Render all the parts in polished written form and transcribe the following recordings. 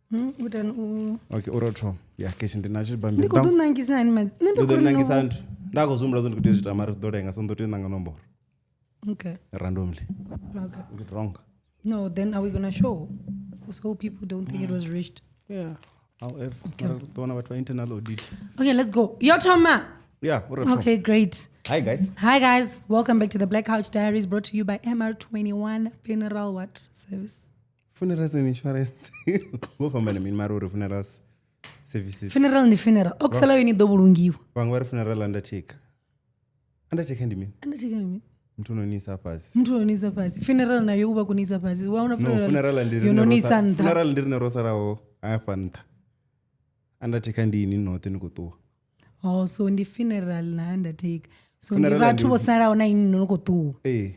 Okay, urotho. Yeah, kesho ndinacho bambi. Ndiko tunangisa ni man. Ndonangisa ntu. Ndakozumula zonke kuti zitamari zidorenga sondotenda nomboro. Okay. Randomly. Okay. Is it wrong? No, then are we going to show so people don't think it was reached? Yeah. However, don't know about internal audit. Okay, let's go. Your Toma. Yeah, urotho. Okay, great. Hi guys. Hi guys, welcome back to the Black Couch Diaries, brought to you by MR21 Funeral what service? Funerals and insurance. Go for my Maruru funerals services. Funeral ni funeral. Okusala we ni dobulungiwa. Wangwari funeral undertaker. Undertaker ndi mini? Undertaker ni mini? Mtu unonisa pasi. Mtu unonisa pasi. Funeral na yuba kunisa pasi. Waona funeral. No, funeral ndiri yononisa nta. Funeral ndiri nerosa rawo ayapanta. Undertaker ndi ini note nikutua. Oh, so ndi funeral na undertaker. So ndi vatu vosara ona ini nokutua.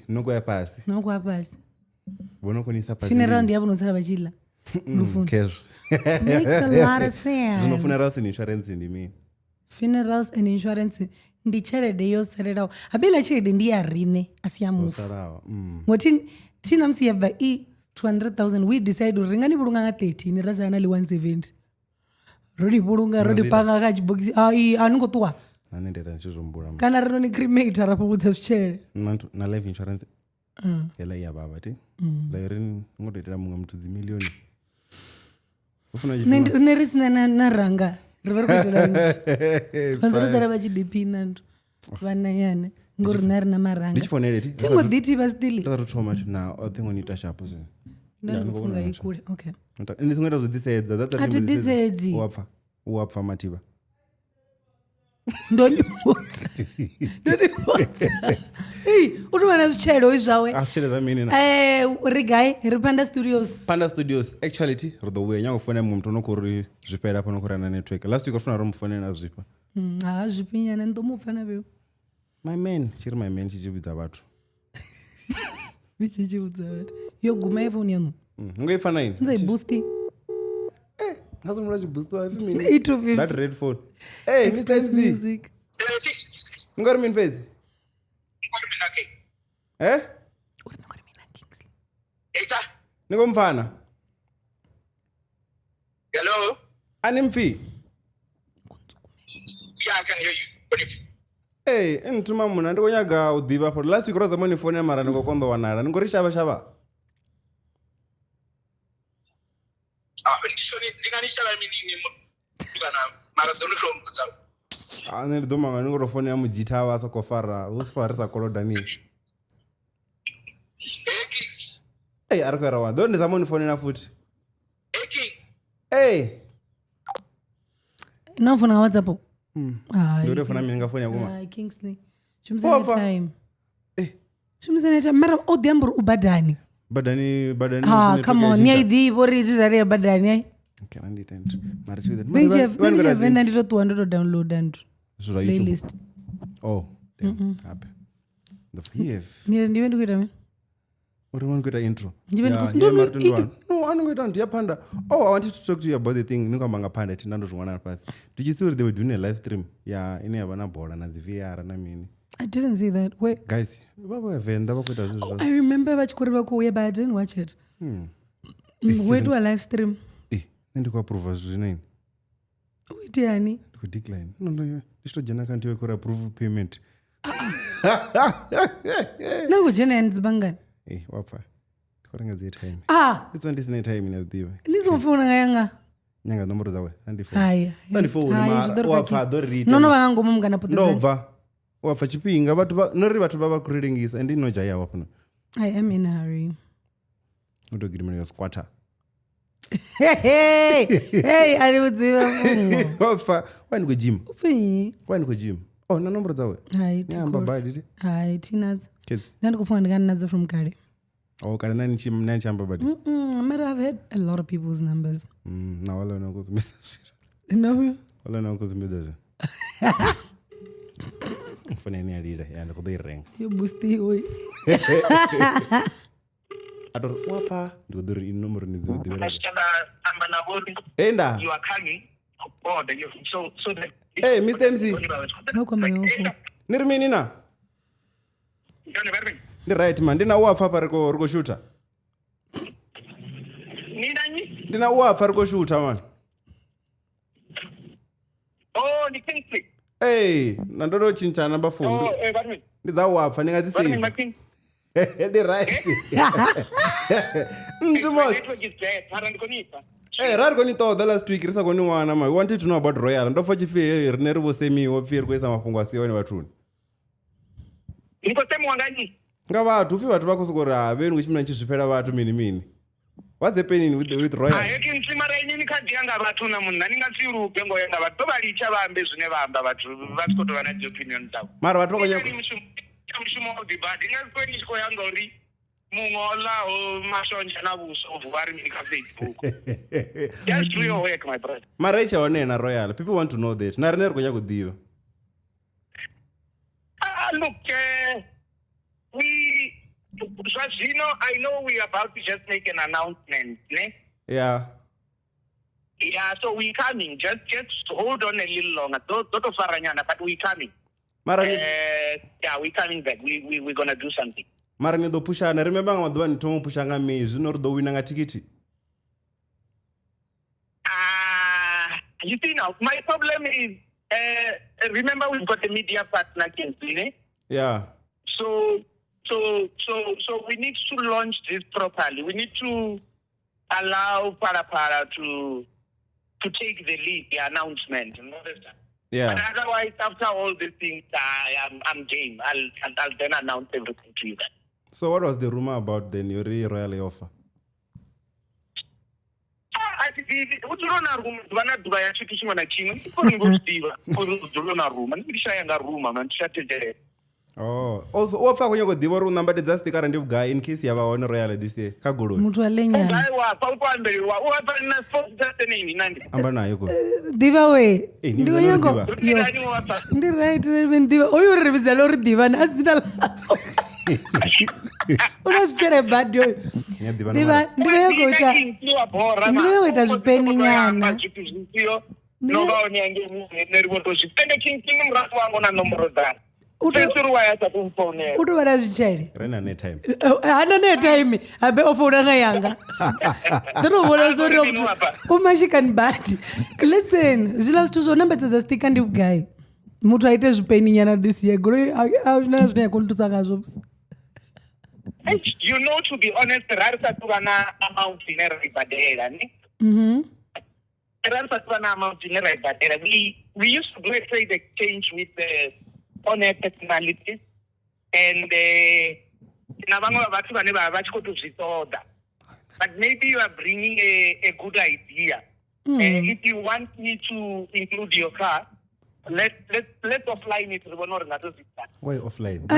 Noko ya pasi. Noko ya pasi. Bono kunisa pasi. Funeral ndi yapo nosara bachila. Cash. Makes a lot of sense. Zino funerals and insurance ndi mini? Funerals and insurance ndi chelede yo sererawo. Abela chelede ndi ya rine asiyamufu. Osarawa. Ngoti tina msiyaba 200,000 we decide uringani bulunga nga 13 razana li 170. Rodi bulunga rodi panga ka chibox anungotua. Nanendera chizombula. Kana rino ni cremator rapo kutsa chele. Na life insurance. Yela ya baba ti. La rin ngodetera munga mtudzi milioni. Ufuna jifuna. Neris na ranga. River kutela. Vandrosara bachidipi nandu. Vana yana. Ngori nari na maranga. Ndichifonere ti. Tingo diti bastili. Tata toma na othingo nita sharp zo. Ndinofunga ikule. Okay. Ndisingwera zo disedza. That's ati disedzi. Uapfa matiba. Ndonibotsa. Hey, unomana zvichero izvawe. Achele za mini na. Rigai, Panda Studios. Panda Studios. Actually ti rodo we nyango fone mumtu nokuri zvipera pano kurana network. Last week ofuna romfone na zvipa. Zvipinya na ndomupfana beyo. My man, chiri my man chichibudza vatu. Vichichibudza vatu. Yoguma ifoni yangu. Ngoifana ini. Nze boosti. Ngazo mura chiboost wa ifi mini. 850. That red phone. Hey, Express Music. Ngori min pezi. Ngori mina Kingsley. Eta. Niko mfana. Hello. Animfi. Yeah, I can hear you. Hey, ntuma muna ndikonyaga udhiva for last week roza moni phone mara ndikokondo wanara. Ngori shaba. Ndishoni ndinganishala mini kana mara dono kutsa. Ane ndoma ngani ngoro phone ya mujita wasa kofara. Usifarisa koloda ni. Hey, arakwera wa. Don't zamoni phone na futhi. Hey. No phone nga WhatsApp. Ndore phone mimi ngafoni yakuma. Kingsley. Shumzana time. Shumzana time mara odiambro ubadani. Badani. Come on. Nyai di bori tizare badani. Okay, I need entry. Mara chiwe. Venje venda ndito 200 download and playlist. Oh, damn. Happy. The FF. Ndiwe ndikuita me. What do you want to get intro? No, I'm going to Panda. Oh, I wanted to talk to you about the thing. Niko manga Panda tinando zwana pass. Did you see what they were doing a live stream? Yeah, ine yabana bola na VR na mini. I didn't see that. Wait. Guys, baba venda bakweta zvo. I remember vachikori kuuya but I didn't watch it. Where do a live stream? Ndiko approve zvine. Wait yani. Ndiko decline. No. Isto jana kanti wekora approve payment. Nango jana enzibangani. Wapfa. Korenga zi time. It's when this night time inazdiva. Nizofuna ngayanga. Nyanga nomboro zawe. Haya. Wapfa dorita. Nono vangangoma mungana poteza. Nova. Wapfa chipinga nori vatu baba kurirengisa and inoja ya wapano. I am in a hurry. Udogirimani squatter. Hey, aliudziwa mungu. Wapfa, wani kwa gym. Upi. Wani kwa gym. Oh, na nomboro zawe. Hai, tikuri. Badi. Hai, tinazo. Kids. Ndikufunga ndikana nazo from Kari. Oh, kana nani chamba badi. I've had a lot of people's numbers. Na wala unakuzumiza. No. Wala unakuzumiza. Fune ni alira, yana kudireng. You boosti oi. Ador wapa ndodur in number ni zo diwe. Ambana bodi. Enda. You are coming. Oh, so that. Hey, Mr. MC. How come you offer? Nirmini na. Ndone vermi. Ndi right man, ndina wafa pa riko shooter. Nini? Ndina uapfa ri koshuta man. Oh, ni Kingsley. Hey, nandorochinja number 4. Oh, varmi. Ndidza uapfa ndingati Varmi save. Martin. Ndi right. Mtumos. Network is bad. Parandikonipa. Hey, rari koni toda last week risa koni wana ma. We wanted to know about Royal. Ndofa chife rine ri vosemi wopfi ri kuisa mafungo asione vatuni. Niko semu wangani? Nga vatu ufi vatu vakosokora haveni kuchimina chizvipera vatu mini. What's happening with Royal? Yeki nsimara inini kadi yanga vatuna munhu naningatsirupe ngoenda vatu tovalicha vambe zvine vamba vatu vatikoto vana opinion dzavo. Mara vatu vakonya mushumo wabhibhadhi ingazikwenityiko yanga uri mungolawo mashonja navuso vari munikafacebook. Just do your work, my brother. Mara ichaonena Royal. People want to know that. Narine ri konya kudiva. Look, I know we are about to just make an announcement, ne? Yeah. Yeah, so we're coming. Just hold on a little longer. Don't faranyana, but we're coming. Mara yeah, we're coming back. We're gonna do something. Mara nido pushana. Remember nga maduwa nitomo pushanga me. Zvino rido wina nga tikiti. You see now, my problem is, remember we've got a media partner, Kingsley, ne? Yeah. So we need to launch this properly. We need to allow Para to take the lead, the announcement. Understand? Yeah. But otherwise, after all these things, I'm game. I'll then announce everything to you guys. So what was the rumor about the Nyori Royal offer? Udurona room, vana dubaya chikishima na chino. Udurona udurona room. Ndishayanga room, man. Chatete. Oh, also offer kwenye kodiwa ru number de just kara ndivu guy in case yava one Royal this year. Kaguru. Mutu alenya. Guy wa paupa mbele wa. Uwa na sports just nini nandi. Amba na yoko. Diva we. Ndiwa yongo. Ndi right diva. Oyo revisa lori diva na azina. Unasichare bad yo. Diva yongo ita. Ndiwa yongo ita zupeni nyana. No va onyange nervoso. Spende king mrafu wangu na nomoro dani. Utu vada zvichaire rena ne time hana ne time abe ofona nga yanga ndonovona sori umashikani bati listen zvila zvithu zvonambedzedza stika ndi ugai mutu aite zvipeni nyana this year gori azvina zvine yakunitusa ngazvo. You know, to be honest, rarisa tuvana amount ine raibhadhera ne rarisa tuvana amount ine raibhadhera. We used to do a trade exchange with on a personality and but maybe you are bringing a good idea. If you want me to include your car, let's offline it. Why offline?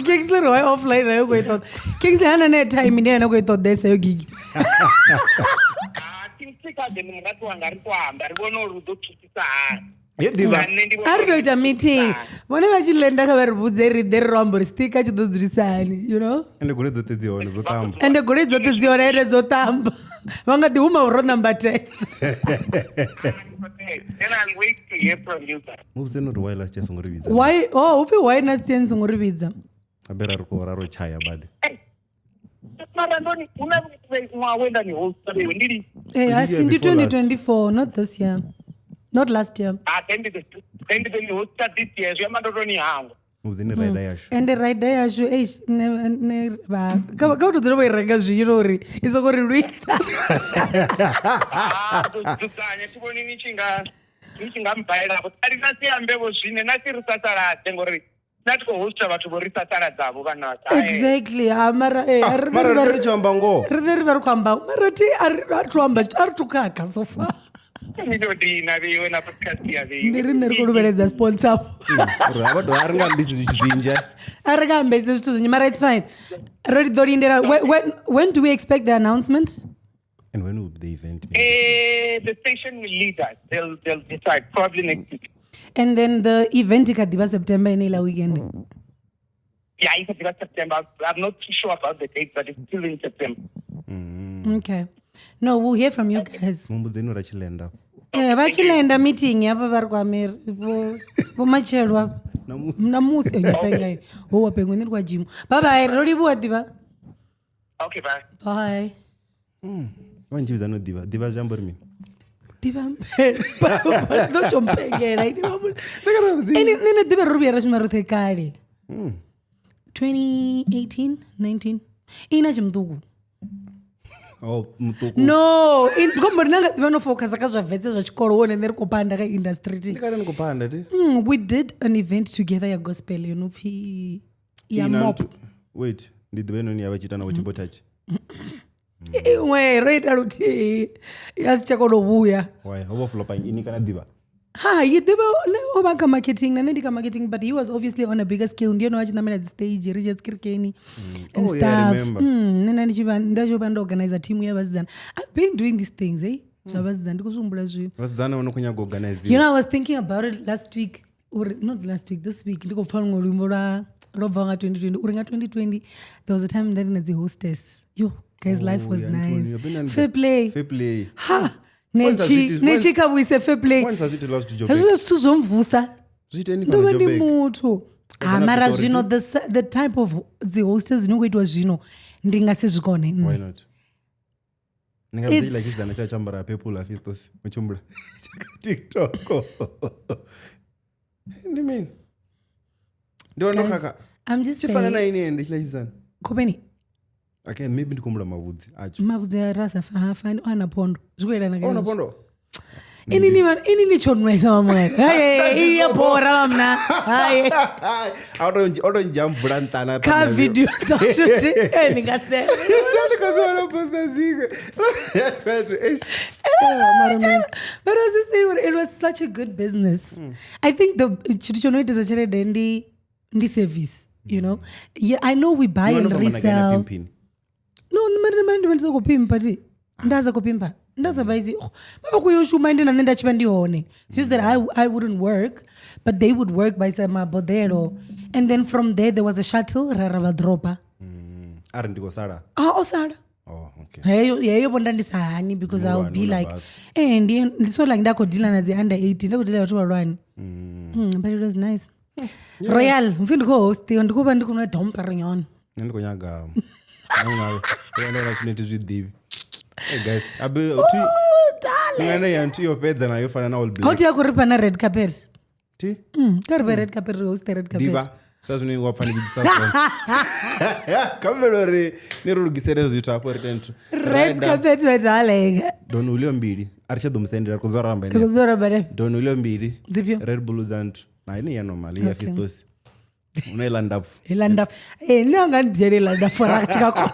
Kingsley why offline? Kingsley hana ne time ndi ana kuita desa yo gigi. Kingsley ka demu ngatu wangari kuhamba ribono rudo tutisa. Arinoita meeting vone vachilenda kavaribvudze ridhe rirombo ristika chidodzirisani you know ende gore dzote dzione zotamba ende gore dzote dzione ere dzotamba vangati huma uro number 10 then I'll wait to hear from you guys. Muvise Royal last year songorividza why upi why last year songorividza abera rikora rochaya bade mara ndoni unawenda ni host wewe ndiri asi ndi 2024 not this year. Not last year. Then the host this year. You are not only hang. Muzini rider yashu. And the rider yashu ne ba. Ka to dzero irenga zviro isokori Luisa. Dukanya tiboni nichinga mbaira kuti ari nasiambe zvine nasiri satara tengori natiko hosta vatu vori satara dzavo vana. Exactly. Amara mara richoamba ngo. Ri vari kwamba mara ti ari tukaka so far. Ndiri kuruveredza sponsor ravato aringambisi zvichipinja aringambisi zvithu zvinyi mara it's fine rori dorindera when do we expect the announcement and when will the event the station will lead us. They'll decide probably next week and then the event ikadiva September inila weekend. Yeah, ikadiva September. I'm not too sure about the date, but it's still in September. Okay. No, we'll hear from you guys. Mumbudzeni rachilenda. Vachilenda meeting yapa vari kwamiri vomachero apa namusi enyapengai wowa pengwe ndiri kwajimu. Bye bye. Rori vuwa diva. Okay, bye. Bye. wanjivisa nodiva diva zvambori mini ndochompekela nine diva riri vuyera zvima rothe kale 2018 19 ina chimutuku no kombori nanga diva nofocusa ka zvavhetse zvachikoro wone ndiri kupanda kaindustry ti we did an event together ya gospel inopfi ya mop wait ndidiva inoni yavachiita navo chimbotachi imwe roita ruti yasichakonovuya ini kana diva you diva ovaka marketing nanendika marketing but he was obviously on a bigger scale ndiyo novachinamira stage Richards Kirkeni and stuff nena ndachova ndaorganiza team yavasidzana. I've been doing these things zvavasidzana ndikusumbura zvinhu vasidzana vanokunyanga organize. I was thinking about it last week or not last week this week ndikopfa rumwe rwimbo robva nga 2020 uri nga 2020 there was a time ndandinadzi hostess guys life was nice. Fair play ha nechikavuise fair play hazvino zvithu zvomvusa ndova ndi muthu mara zvino the type of dzihostess dzinongoitwa zvino ndingasezvikaona why not ndingazilakizana chachambara people afistos muchumbura TikTok ndimini ndonokaka chifanana ine ndichilakizana kopeni okay maybe ndikumbura mavudzi acho mavudzi arasa hafani ana pondo zvikuelana ona pondo inini chonwesa mamwe iyabhora mna hayi autonjambula ntana ka video dzashuti ndingasema but as you say it was such a good business. I think the chiri chonoitesa cherede ndi service yeah, I know we buy and resell. No ndimandimandisa kupimpa ti ndaza kupimpa ndaza baizi baba kuyoshuma ndina nenda chipa ndione. It's just that I wouldn't work but they would work by sama bodero and then from there was a shuttle rarava dropa ari ndiko sara osara heyo bonda ndisahani because I'll be like so like ndakodila nadzi under 18 ndakodila watu valwani but it was nice. Royal mfindi co-host ndikuva ndikuna domperion ndikonyaga ndona chineti zvidhivi guys ngana yantu yopedza nayo fana na all black hoti yako ripa na red carpet ti karipa red carpet host red carpet diva sasa zvino wapfani kudzisa kamvelore nerurugitsere zvito apo retentu red carpet vaitalega don ulio mbiri arichadomusendera kuzoramba don ulio mbiri dzipyo red blues and na ine yanomali ya fistos unoilandafu nanga ndiyerelandafu rakachikako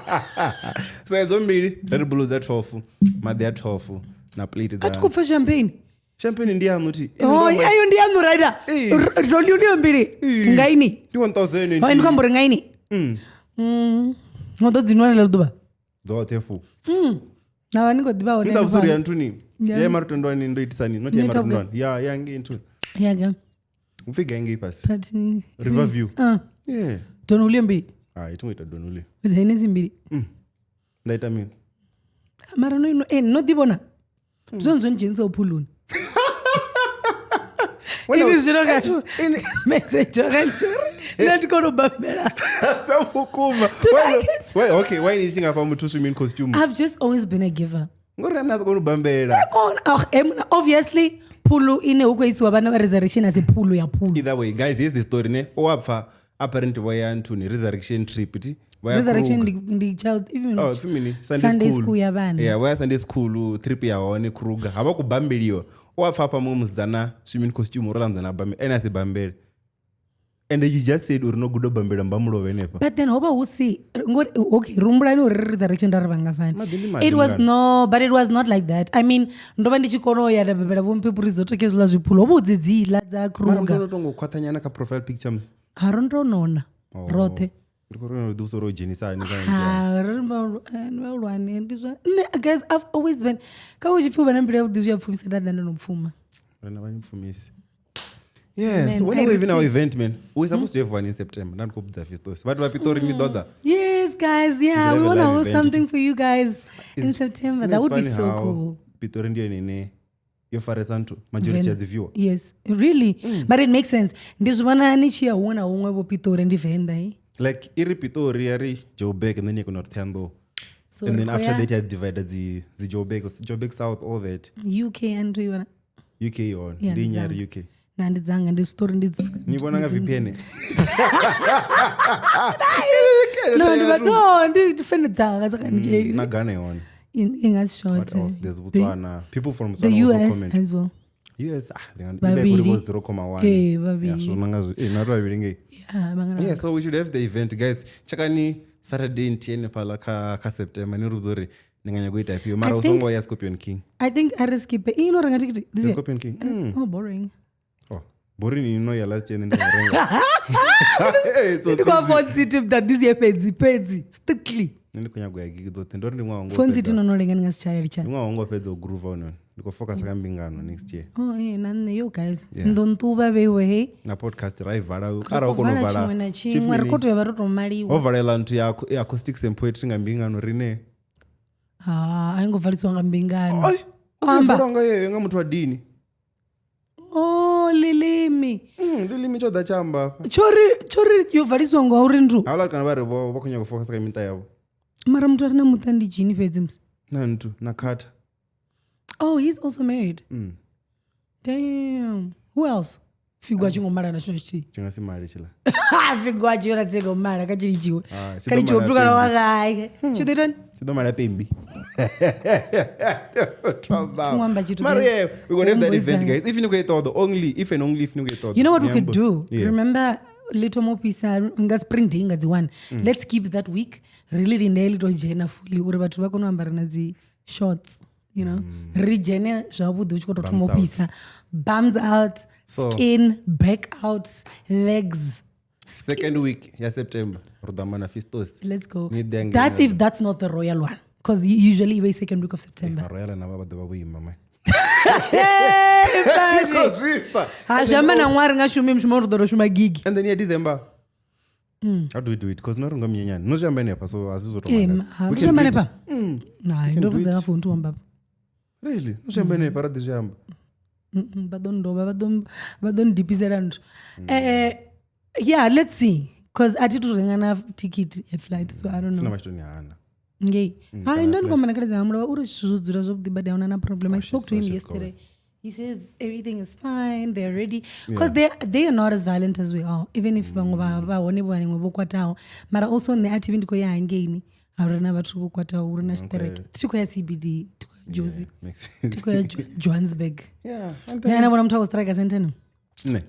so edzo mbiri red blues at 12 madhi at 12 na plate za atikupfa champagne ndiyanuti ayo ndiyanu raida rolio mbiri ngaini 1000 ndikambori ngaini ngododzinwana leduba dzote fu nava ningodhiva nzavusuri yantuni yamarutondwani ndoitisani not yamarutondwani yange ntuni yaga ufiga inge ipasi but riverview yeah donule mbiri itongoita donule zainezi mbiri ndaita mini mara nodhivona zvonzvonjenisa upuluni ini zvinoka message wakachori ndatikonobambela samukuma okay why nishinga pa mutu swimming costume I've just always been a giver ngori anazi konobambela obviously pulu ine ukoisiwa vana va resurrection as pulu ya pulu. Either way guys, here's the story ne owapfa apparently wayantuni resurrection trip ti resurrection ndi child even Sunday school ya vana waya Sunday school trip ya one Kruger hava kubambeliwa owapfa pa mumudzana swimming costume rolandzana bambe ena se bambele and you just said uri no good bambela mbamulo venepa but then hoba usi okay rumbulani uri resurrection ndarivanga fana it was not like that. I mean ndova ndichikono ya ndabembela people rizotokezula zvipulo obudzidzila dza Kruger mara ndotongo kwatanyana ka profile pictures harondoona rothe ndikorona udusoro jenisa ni rumba ndizwa guys I've always been kawo chipfuba nambira udizwa yapfumisa ndanda nomfuma rana vanyipfumisi. Yeah, man, so when are we even our event, man? We're supposed to have one in September. Not Kopza Festos. But Pitori Midoda. Yes, guys. Yeah, we want to host something for you guys in September. That would be so cool. Pitori ndio nene. Your faresanto majority of the viewer. Yes, really. But it makes sense. Ndizwana anichia uona umwe bo Pitori ndivenda Like iri Pitori ari Joburg and then you can Northando. So And then after that, I divided the Joburg South, all that. UK and you wanna UK on. Yeah, Dinyari UK. nandidzanga ndistory Nibonanga VPN. no ndifende dzanga dzakanike Na Ghana on. ingashort What else? There's Botswana. People from the Botswana also US comment. as well. US, Babili. was 0.1. Babili. Yeah, so not really. Yeah, so we should have the event, guys. Chakani Saturday in 10 pala ka September ni ruzori ninganya kuita pio mara usongo ya Scorpion King. I think ariskipe ino ranga tikiti this Scorpion King. Oh, boring. Oh, boring you know ya last year ndio renga. Hey, so Ndiko positive that this year pedzi strictly. Ndikunya kuya gigi zote ndori ndimwa wango. Phone city nono lenga ngasichaya cha. Ndimwa wango pedza groove on. Ndiko focus kambingano next year. Oh yeah, nanne yo guys. Ndontuba bewe hey. Na podcast rival kara ukono vala. Chimwe rikoto ya baroto maliwa. Overall antu ya acoustics and poetry ngambingano rine. Aingovaliswa ngambingano. Ai. Amba nga yeye nga mtu wa dini. Oh, lilimi. Lilimi cho da chamba. Chori yovaliswa ngauri ndu. Awala kana bari bokunya kufocus ka minta yabo. Mara mtu arina mutandi jini pedzimsi. Nantu nakata. Oh, he's also married. Damn. Who else? Figwa chingo mara na shoshi. Chinga si mari chila. Figwa chira tsego mara kachiri chiwe. Kali chiwe bruka na wagai. Chuditan? Chido mara pembi. Tumwamba chitu. Maria, we're going to have that event, guys. If you get all if and only if you get all. You know what we could do? Yeah. Remember little more pisa nga sprinting as one. Let's keep that week really in little jena fully uri bathu vakono ambara na zi shorts, you know. Rejene zvabudu chikoto tumopisa. Bums out, skin, back out, legs. Second week ya September. Rodamana Fistos. Let's go. That's if that's not the royal one. Because usually we second week of September. Royal na baba babu mama. Ashamba na ngwari ngashumi mshimoro doro shuma gigi. And then December. How do we do it? Because no runga mnyenyani. No shamba nepa so azuzo tomanda. We can shamba nepa. Nah, ndo buzanga fontu wambaba. Really? No shamba nepa radi shamba. Badon dipiserandu. Yeah, let's see. Because atiturenga ticket a flight, so I don't know. Sina mashtoni hana. Ngey. Don't come and amra uri shuzura zobdi bada una problem. I spoke to him yesterday. He says everything is fine, they're ready. Because they are not as violent as we are. Even if bangoba wone bwani ngobokwatawo. Mara also on the active ndiko ya ngeni. Arena bathu bokwatawo uri na strike. Tiko ya CBD, tiko Josie. Tiko ya Johannesburg. Yeah. Yeah, na mtu strike senteno. Ne.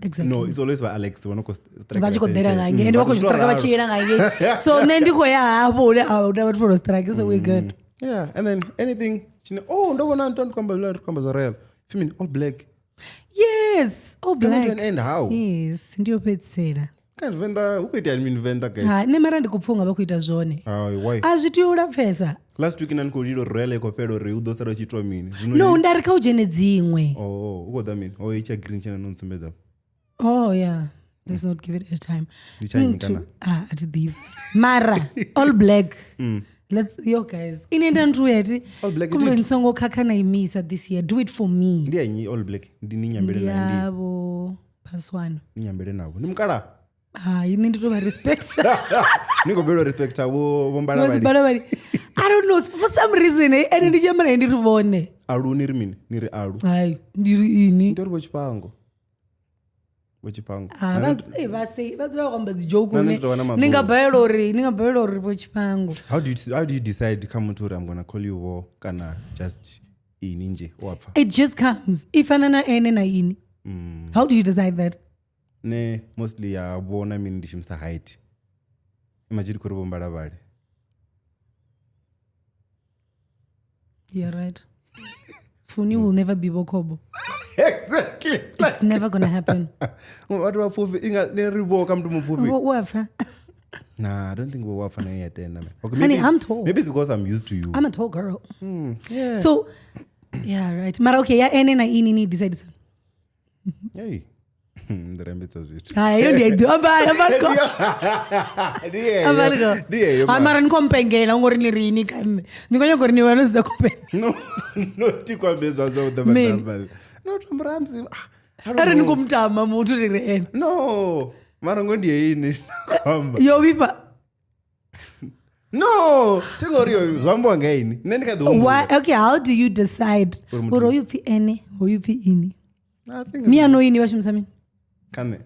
Exactly. No, it's always by Alex wanoko strike. Bachiko dera ngange ndi bako strike bachira ngange. So ndiko ya hapo ule for strike, so we're good. Yeah, and then anything ndobona ntonto kwamba za Royal. You mean all black? Yes, all black. Coming to an end how? Yes, ndio petsela. Can't venda ukuita admin venda guys. Ne mara ndikupfunga bakuita zvone. Why? Azvitiura pesa. Last week nankodiro Royal ekopero reudo sara chitwa mini. No, ndarika ujene dzimwe. Uko that mean? Icha green chana nonsumbeza. Oh yeah. Let's not give it a time. At the Mara all black. Let's guys. Inenda ntu yeti. All black. Kumbe nsongo kakana imisa this year. Do it for me. Ndiye nyi all black. Ndi nyambere na ndi. Yabo paswana. Nyambere nabo. Nimkala. Ini ndito ba respect. Niko bero respect abo bombala bali. I don't know for some reason ene ndichemara ndirubone. Alu niri niri alu. Hai, ndiri ini. Ndori bochipango. Bochipango. Vase vatsura kwamba dzijoke ningabhaira uri bochipango. How do you decide come to I'm going to call you war kana just ininje wapfa? It just comes. Ifanana ene na ini. How do you decide that? Ne mostly ya bona mini ndishimsa height. Imagine kuri bombala bali. You're right. Funi will never be Bokobo. Exactly. It's never gonna happen. What do I prove? Come to move. What? Nah, I don't think we're wafa na yet. Okay, Honey, I'm tall. Maybe it's because I'm used to you. I'm a tall girl. Yeah. So, yeah, right. Mara okay, ya ene na ini ni decide. Hey. The rembetsa zvitu. Hayo ndiye abalgo. Ndiye. Amara nkompengela ngori ni rini kanne. Ndikonye ngori ni wanoza kupenda. No tikwambe zvanzo udabadaba. No tomramzi. Ari nikumtama mutu riri ene. No. Mara ngo ndiye ini kwamba. Yo vipa. No, tingoriyo zvambo ngaini. Nene kadho. Okay, how do you decide? Or you phi ene, or you phi ini? I think Me ano ini vashimisa mina. Kane.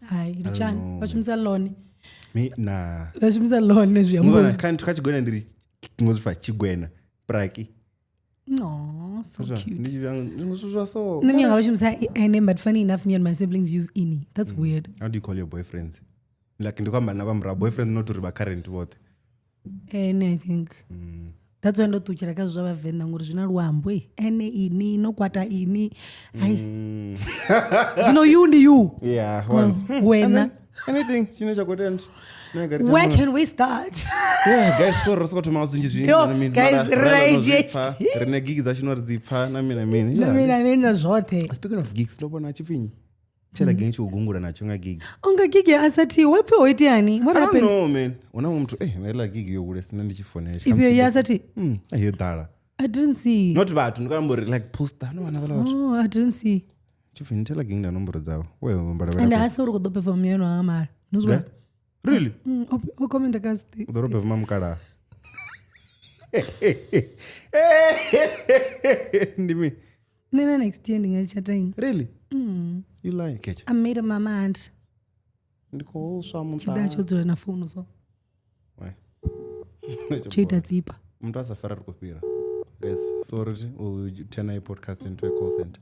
Hayi, richani. Vashimisa lone. Me nah. Vashimisa lone zviyambo. Mwana kanti kachigwena ndiri ngozva chigwena. Praki. No, so cute. Ndizvuzva so. Nami ngavashimisa ene, but funny enough me and my siblings use ini. That's weird. How do you call your boyfriends? Like ndikwamba navamra boyfriend not to current what? Ene, I think. That's why ndotuchira kazvo zvavavhenda ngori zvina ruambo ene ini nokwata ini ai zvino you ndi you. Yeah, wena anything chine chakotend. Where can we start? Yeah, guys, so rasoko tuma uzinji zvinhu. Yo, guys, right. Rene gigs achino ridzipfa na mina. Namina zvothe. Speaking of gigs, ndopona chipfinyi. Chela genchi ugungura nacho nga gig. Unga gig ya asati, wapfe waiti yani? What happened? No, man. Una mtu, naila gig yokule sina ndichifonesha. Ibyo ya asati? Ayo dala. I didn't see. Not bad, ndikambori like poster. No, anavala watu. Oh, I didn't see. Chipfinyi tela gig na nombro dzao. Wewe mbara. And asa uri kudoperform yeno amara. Nuzwa? Really? Comment akasti. Kudoperform mukala. Ndimi. Nena next year ndingachatting. Really? You lie, Ketch. I made up my mind. Ndiko swamunta. Chidacho dzura na phone so. Why? Chita tsipa. Mtu asafara tukupira. Guys, sorry, we turn our podcast into a call center.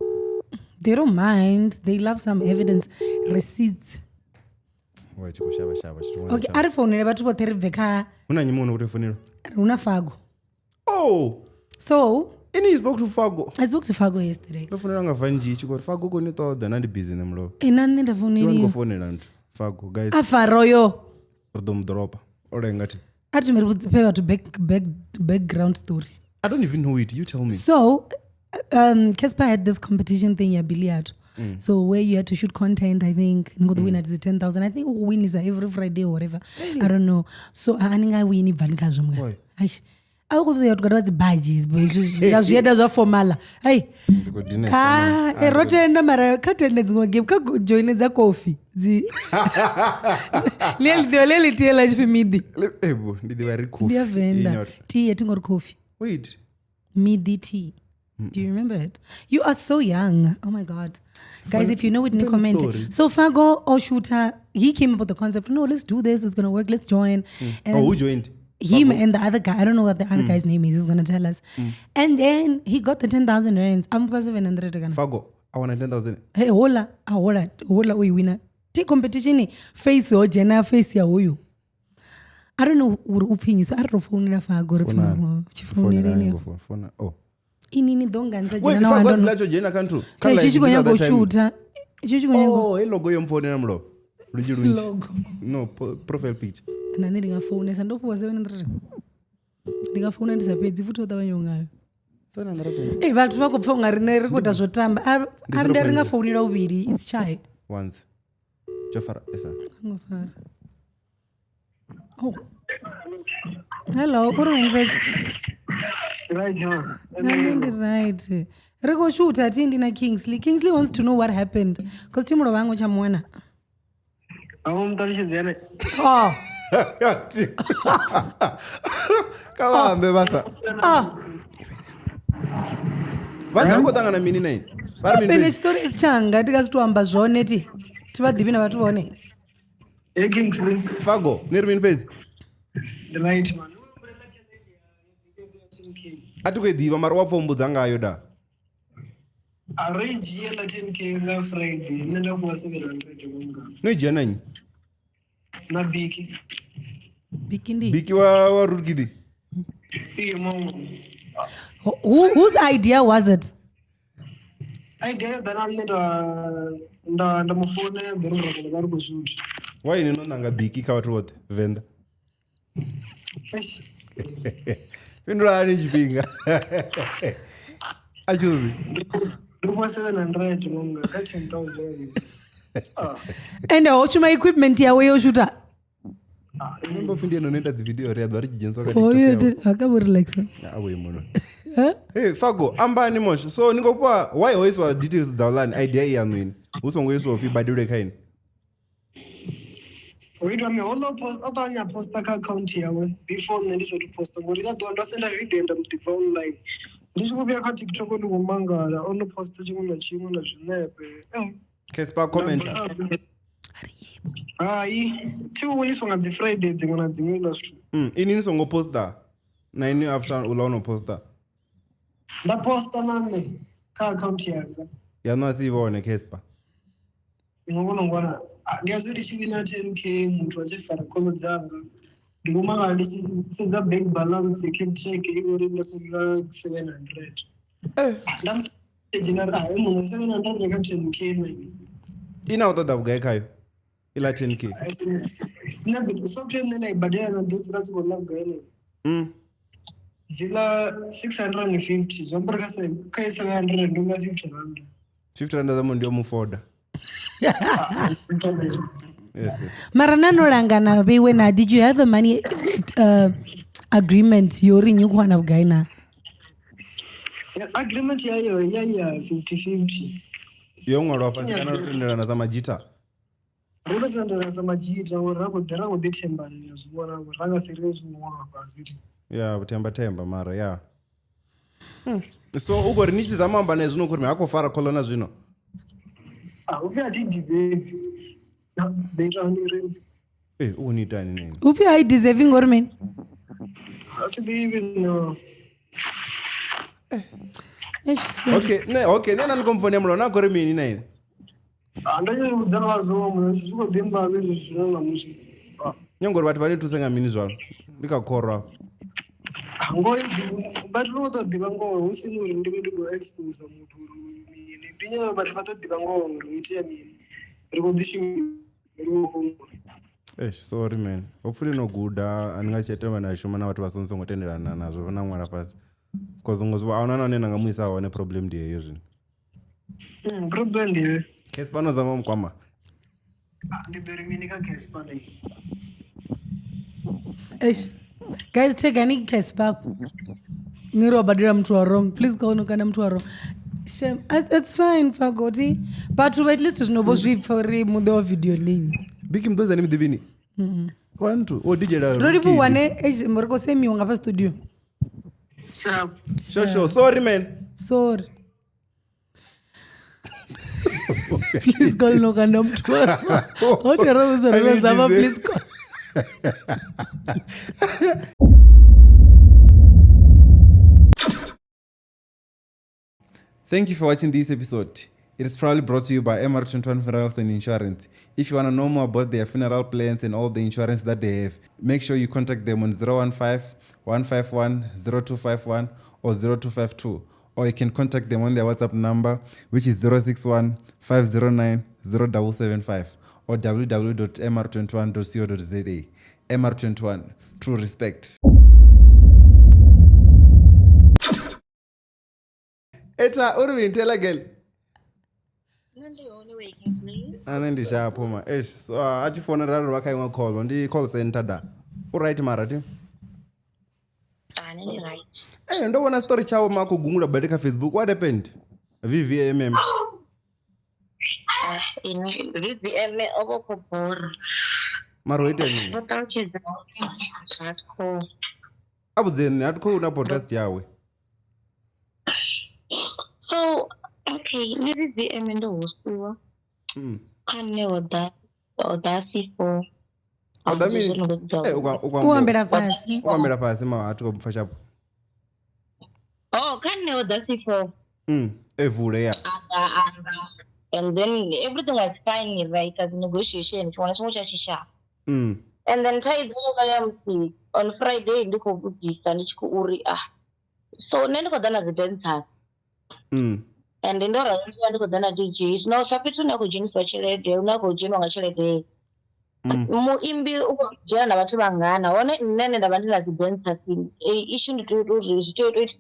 They don't mind. They love some evidence, receipts. Why chikushava. Okay, ari phone ne bathu bothe ribveka. Una nyimo una kutefonera. Una Fago. Oh. So, Ini spoke to Fago. I spoke to Fago yesterday. Ndofonera nga vanji chikori Fago koni toda nandi busy nemlo. Nani ndafonera. Ngofonera ntu. Fago guys. Afaroyo. Rodom dropa. Ora ngati. Ati meri kudzipewa to background story. I don't even know it. You tell me. So, Casper had this competition thing ya Billiard. So where you had to shoot content, I think, and the winner is 10,000. I think win is every Friday or whatever. I don't know. So I win ivanika zomga. I go there to get badges, but zvieda zvafomala. Hey. Rotenda mara katendedzi ngogame kajoine dza coffee. Leli tela chifimidi. Ebo, ndidi vari coffee. Ndiyavenda. Tea yatingori coffee. Wait. Midi tea. Do you remember it? You are so young. Oh my God. Guys, if you know it, comment. So Fago or Shooter, he came up with the concept. No, let's do this. It's going to work. Let's join. And who joined? Him Fago. And the other guy. I don't know what the other guy's name is. He's going to tell us. And then he got the 10,000 rands. I'm for 700 again. Fago, I want 10,000. Hey, hola, we winner. Take competition. Face or Jenna, face ya huyu. I don't know upini. So I don't know phone Fago. Phone. Oh. Inini donganza jena na wando. Wait, Fago jena kantu. Hey, chichigonya go shooter. Oh, hey logo yomphone namlo. Logo. No, profile picture. Nani ndingafone sandopuwa 700. Ndingafona ndisapedzi futhi utavanyonga. 700. Vantu vakupfa ungari nerekoda zvotamba. Ari ndaringafonera uviri. It's chai. Once. Jafara esa. Ngofara. Oh. Hello, uri Right, huh? Right. Rego shoot atindi na Kingsley. Kingsley wants to know what happened. Because Timuro wangu chamwana. Mtarishizene. Oh. Kawaambe basa. Basa kutangana mini nai. Pene stories changa tikazituamba zvone ti. Tivadhivi na vatu vone. Hey Kingsley. Fago, nirmini pezi. Right man. Atukwediva mari wapfombudza ngayo da. Arrange yela 10k na Friday nenda kwa 700 munga. Noijia nanyi? Na Biki. Biki ndi? Biki wa Rudgidi? Iye mongo. Whose idea was it? Idea dana nenda ndamufone ndiri vari kushoot. Why ninonanga Biki kawatu wote venda? Pindura chipinga. Achuzi. Ndikuwa 700 munga 10,000. And ochuma equipment yawe yoshuta. Remember fundia nonenda video ria dwari chijenso kati. Oh you did akaburelax. Awe mono. Hey Fago, ambani mosh. So ningokuwa why always wa details za online idea yanu ini. Usongo yeso fi badure kaini. Wait, I'm all post. I thought you post the account here before then this to post. I'm going to send a video and I'm the online. This will be a TikTok on Manga. On the post to you on Casper comment. Two when it's on the Friday, they're going to industry. Ini songo poster. Na ini after ulono poster. The poster man car account here. Ya no asivone Casper. Ngona ngiyazuri chibina 10k muntu wachefara kono dzanga ngoma ndisiza bank balance keep check uri ndasula 700 ndam general munhu 700 neka 10k manje Ina utoda kugaikayo ila 10k nabe software nena ibadela na this basi kona kugaene zila 650 zomborka sai kai 700 ndonga 50 rand 50 rand zamo ndio mufoda. Yes. Maranano Bewena, did you have a money agreement? You're in one of Gaina. Agreement, yeah, 50-50. Young or up as a majita. Rather than as a majita or Rabo the Timban as one of Raga series more of city. Yeah, Temba, Mara, yeah. So, Ugo Nichi Zamamba is no good. I go far a colonna, you know. Ufi ati deserve. They run in. Hey, who need that name? Ufi I deserving or men? How do they even know? Okay, then I'm going for them. Not going to mean name. And then you would have them by this. Young or what I need to sing a minisul. Look at Cora. I'm going to, but what the Bango, who's in individual expose them to me. But if I thought the Bango, which I mean, recondition. Sorry man. Hopefully no good and I said when I show man what was on some attended and as of now pass. Because was one and I'm with our problem there using. Problem there. Kespano Zamom Kwama. The Dominica Kespani. Guys, take any Kespa. Niro Badram to a wrong. Please go no canam to a wrong. It's fine, Fagoti. But at least no boss for Mudo video link. Bikim does name divini. 1, 2. Oh, did you? Rodipo one Morgo semi on a studio. Sure. Sorry, man. Sorry. Please call no canam to a wrong. What a rose, please call. Thank you for watching this episode. It is proudly brought to you by MR21 Funerals and Insurance. If you want to know more about their funeral plans and all the insurance that they have, make sure you contact them on 015-151-0251 or 0252. Or you can contact them on their WhatsApp number, which is 061-509-0775 or www.mr21.co.za. MR21, true respect. Eta urwin tell again. And then the sharp woman. So I just phone around what I call on the call center. Da. Right, Marati. Right. Hey, don't want to story chow Marco Gungula Bedeka Facebook. What happened? VVMM. In VVM over Kopor. Maroite. What are you doing? I was in that cool podcast Yahweh. So, okay, maybe VM in the host. I know that. Audacity for. Oh, that means. One better pass. One better pass. I to go for shop. Oh, can know Audacity for. Everywhere. And then everything was fine, right? As negotiation, it was much as sharp. And then tied IMC on Friday, the Kobuki Stanich Uri. So, never done as a dentist. And then there are DJs. No, Sapitu Nakujin such a day, Nakujin on a day. Mo imbi Jana Batubangana, on it, and then the Vandal as a dentist issue to register it.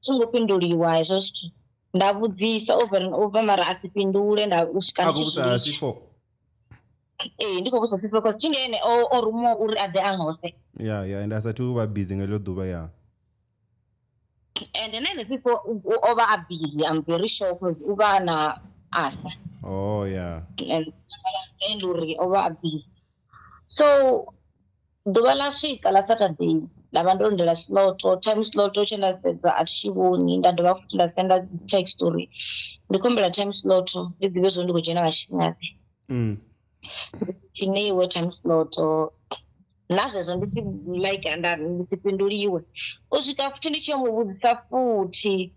So, Pinduri wisest. That would be over and over Marasipindu and I was because Chile or more at the Angos. Yeah, and as I two were busy a little Dubai. And then if over a busy, I'm very sure because Ubana Asa. Oh, yeah. And understand uri over a busy. So ḓuvha ḽa swika ḽa Saturday ndavha ndo lindela slot time slot tshe nda sedza a thi vhoni nda dovha futhi nda senda text uri ndi khombela time slot ndi ḓivhe zwo ndi khou dzhena nga tshifhinga ḓe tshine iwe time slot na zwezwo ndi si like ndi si fhinduliwe u swika futhi ndi tshi mu vhudzisa futhi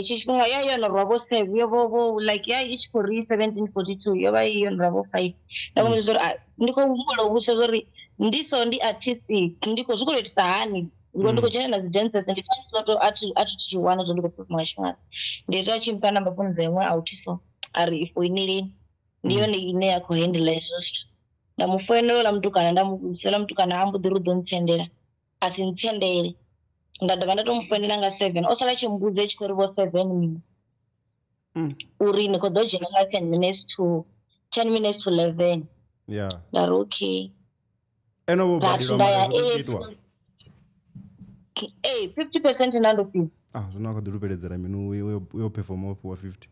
tshifhinga yo no rwavho 7 yo vho like ya i tshi khou ri 1742 yo vha yo no rwavho 5 nda mu vhudza uri ndi khou humbula u vhusa uri ndi so ndi artistic ndi khou zwi khou itisa hani ngo ndi khou dzhena na dzi dances ndi time slot a thi tshi wana zwo ndi khou performa tshifhinga ndi ita tshimpa na mafhunzo iṅwe a uthiso ari if we need ndi yone ine ya khou handle hezwo zwithu nda mu foinela mutukana nda mu vhudzisela mutukana a mbo ḓi ri ḓo ntsendela a si ntsendele nda dovha nda to mu foinela nga 7 o sala tshi mbudze tshi khou ri vho 7 mini uri ni khou ḓo dzhena nga 10 minutes to 11 yeah nda ri okay eno vho badilwa mara itwa 50% na ndo fee zwino akho ḓi lupeledzera mini yo perform up wa 50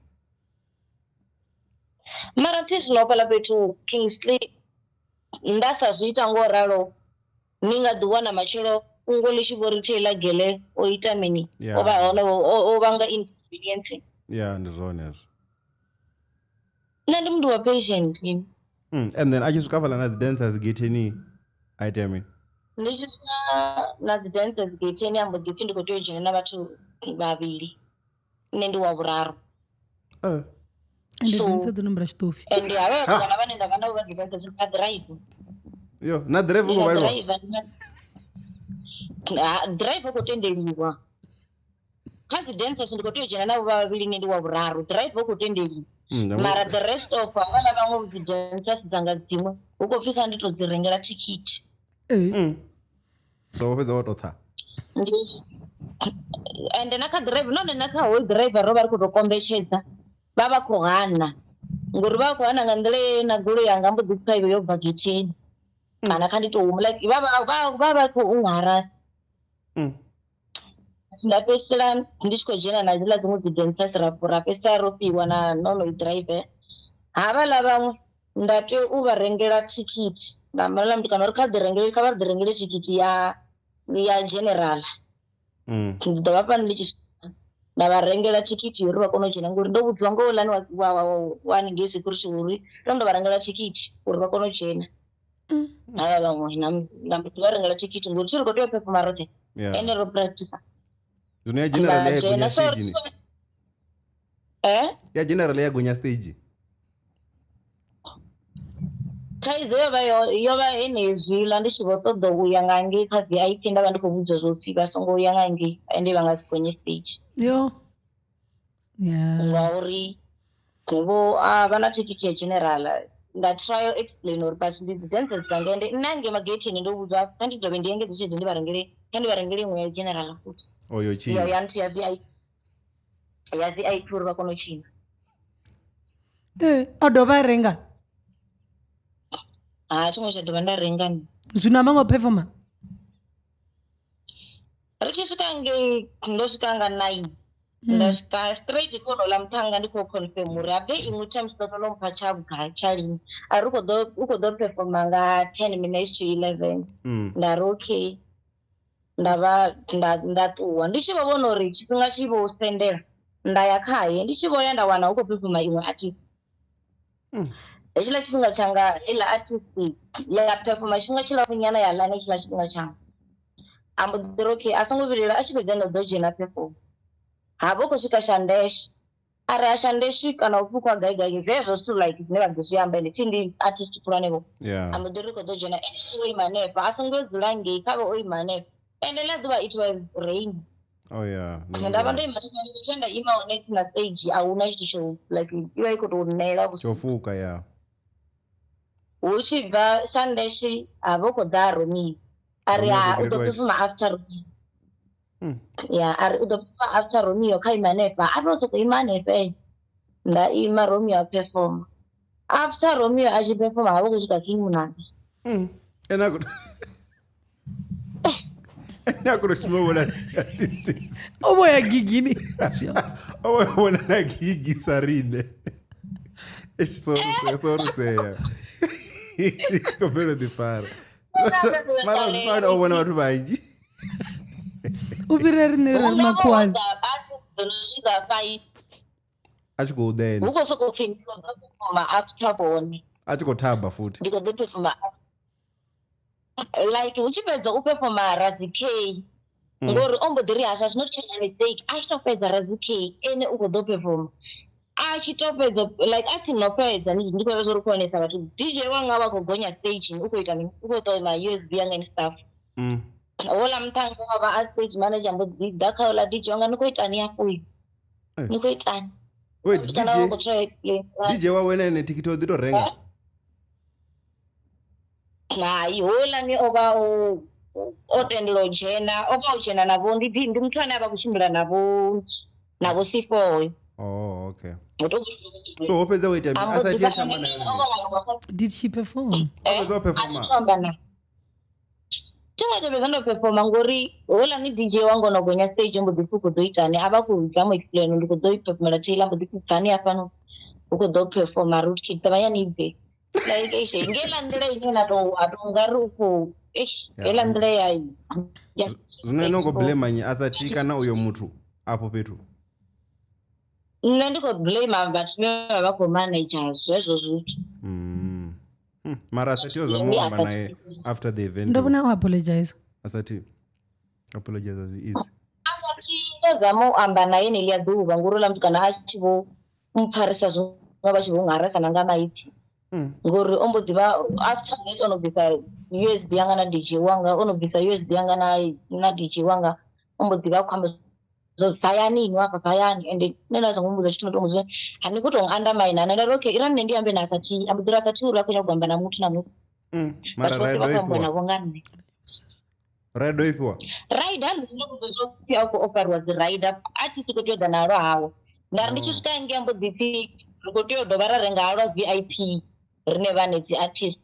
mara tshi no pala fhethu Kingsley nda sa zwi ita ngo ralo ni nga ḓi wana matshelo ungo ḽi tshi vho ri Taylor Gele o ita mini o vha hone o vhanga inconvenience ndi zwone hezwo nṋe ndi mndu wa patient and then a tshi swika fhaḽa na dzi dancers getheni item ndi tshi swika na dzi dancers getheni ambo ḓi pfhi ndi khou tea u dzhena na vhathu vhavhili nṋe ndi wa vhuraru ende dancer dzo nombra xitofi ende havha vhana vhane nda vha navho vha dancer zwi drive yo na drive ko vhailwa drive ko tendeliwa kha dzi dancers ndi khou tea u dzhena navho vhavhili nṋe ndi wa vhuraru drive ko tendeliwa mara the rest of avhala vhaṅwe dzi dancers dzanga dziṅwe hu khou pfhi kha ndi to dzi rengela thikhithi so wo fhedza wo to tsa ende na kha drive none na kha whole driver ro vha ri khou to kombetshedza vha vha khou hana ngori vha khou hana nga nḓila na goloi yanga mbo ḓi pfha yo bva getheni kana kha ndi to like vha khou harasa nda fhedzisela ndi tshi khou dzhena na dziḽa dziṅwe dzi dancers ra fhedzisela ro fhiwa na nono driver havhaḽa vhaṅwe nda tea u vha rengela thikhithi nda mbalela mutukana uri kha vha ri ḓi rengele thikhithi ya general ndi ḓo vha fhano ndi tshi nda vha rengela thikhithi uri vha kone u dzhena ngori ndo vhudziwa ngo lani wa haningei security uri ndo ndo vha rengela thikhithi uri vha kone u dzhena havha vhaṅwe nda mbo ḓi vha rengela thikhithi ngori thi ri khou tea u performa roṱhe ende ro practice zwino ya general ya gonya stage ya general ya gonya stage thaidzo yo vha henezwiḽa ndi tshi vho ṱoḓa u ya nga ngei kha VIP nda vha ndi khou vhudzwa zwo pfhi vha songo ya nga ngei ende vha nga si gonye stage ngauri vho vha na thikhithi ya general nda try u explain uri but ndi dzi dancers dzanga ende nṋe hange magetheni ndo vhudzwa kha ndi dovhe ndi engedze tshelede ndi vha rengele iṅwe ya general futhi oyo tshi ya nthu ya VIP uri vha kone u tshina o dovha renga thingwe tsha dovha nda renga zwino a mango performa ri tshi swika ngei ndo swika nga 9 nda swika straight kono ḽa muthanga ndi khou confirm uri habe iṅwe time slot ḽo mpha tsha vhugai tsha lini a ri u khou ḓo performa nga 10 minutes to 11 nda ri okay nda ṱuwa ndi tshi vho vhona uri tshifhinga tshi vho sendela nda ya khaye ndi tshi vho ya nda wana hu khou performa iṅwe artist hetshiḽa tshifhinga tshanga iḽa artist ya performa tshifhinga tshilapfu nyana ya ḽa hetshiḽa tshifhinga tshanga ambo ḓi ri okay a songo vhilela a tshi fhedza ndo ḓo dzhena perform havha u khou swika shandesh ari a shandeshi kana u fhukwa gai zwezwo zwithu like zwine vha ḓi zwi amba ende thi ndi artist khulwanevho ambo ḓi ri khou ḓo dzhena o ima hanefha a songo dzula ngei kha vha o ima hanefha ende ḽa ḓuvha it was rain nda vha ndo ima tshe nda ima hone tsina stage a huna tshithu tsho like i vha i khou tou nela tsho fuka hu tshi bva shandeshi havha u khou ḓa Romeo ari u ḓo performa after Romeo ari u ḓo performa after Romeo kha ima hanefha a vha sokou ima hanefha nda ima Romeo a performa after Romeo a tshi performa havha u khou swika King Munanga nakutoshimawona obo ya gigini oboyabona na gigi sarine Sorry seya. Kopelo difara. Mara zifana obona watu banji. Upira rine ra makwani. Achiko then. Uko soko phinda performa after bone. Achiko thaba futhi. Ndiko ḓo performa. Like uchipedza uperforma Razi K. Ngori ombo ḓi ri hasha not change mistake. A tshi fhedza Razi K ene uko ḓo performa. A tshi fhedza like a thi no fhedza ndiko zwo ri khonesa vhathu. DJ wanga vha khou gonya stage uko ita mini? Uko ṱola ma USB yanga and stuff. Ola mthango wa a stage manager mbo ḓi ḓa kha ola DJ wanga niko ita ni afho. Niko ita. Wait, DJ wa wena ne ticket o ḓi to renga. Hai hola ni ova o tendelo dzhena ova u dzhena navho ndi muthu ane ava kushimbila navho C4. Oh, okay. So hope is wait asa tia chamba na. Did she perform? Asa performa. Tshaka tebe ndo performa ngori hola ni DJ wangu no gonya stage mbo ḓi fuko ḓo ita ni ava ku zama explain ndi ko ḓo performa tshila mbo ḓi kani afano uko ḓo performa rootkid tabaya ni be. Like ngela ndile ine na to ngari uko ngela ndile yayi. Zwine no go blame nyi asa kana uyo muthu apo pethu. Nṋe ndi khou blame vhathu vhe vha khou manager zwezwo zwithu. Mara asati ozama amba naye after the event. Ndo bona apologize. Asati apologize as it is. Asati ozama amba naye ni lia ḓuvha ngori la muthu kana a tshi vho mpharisa zwo vha tshi vho ngaresa na nga maipfi. Ngori ombo ḓivha after that ono bvisa USB yanga na DJ wanga ono bvisa USB yanga na DJ wanga ombo ḓivha khamba so sayani nwaka sayani and nena zangumbuza tshithu ndo muzwe hani kuto undermine and okay ira nne ndi ambe na asati ambudira asati uri akho nyagamba na muthu na musi mara rider ifwa rider ndo kuzo pia ko offer was rider artist ko tea na ro hawo ndari ndi tshi swika ngembo ḓipfi ko tea do vara renga alo VIP rine vane dzi artist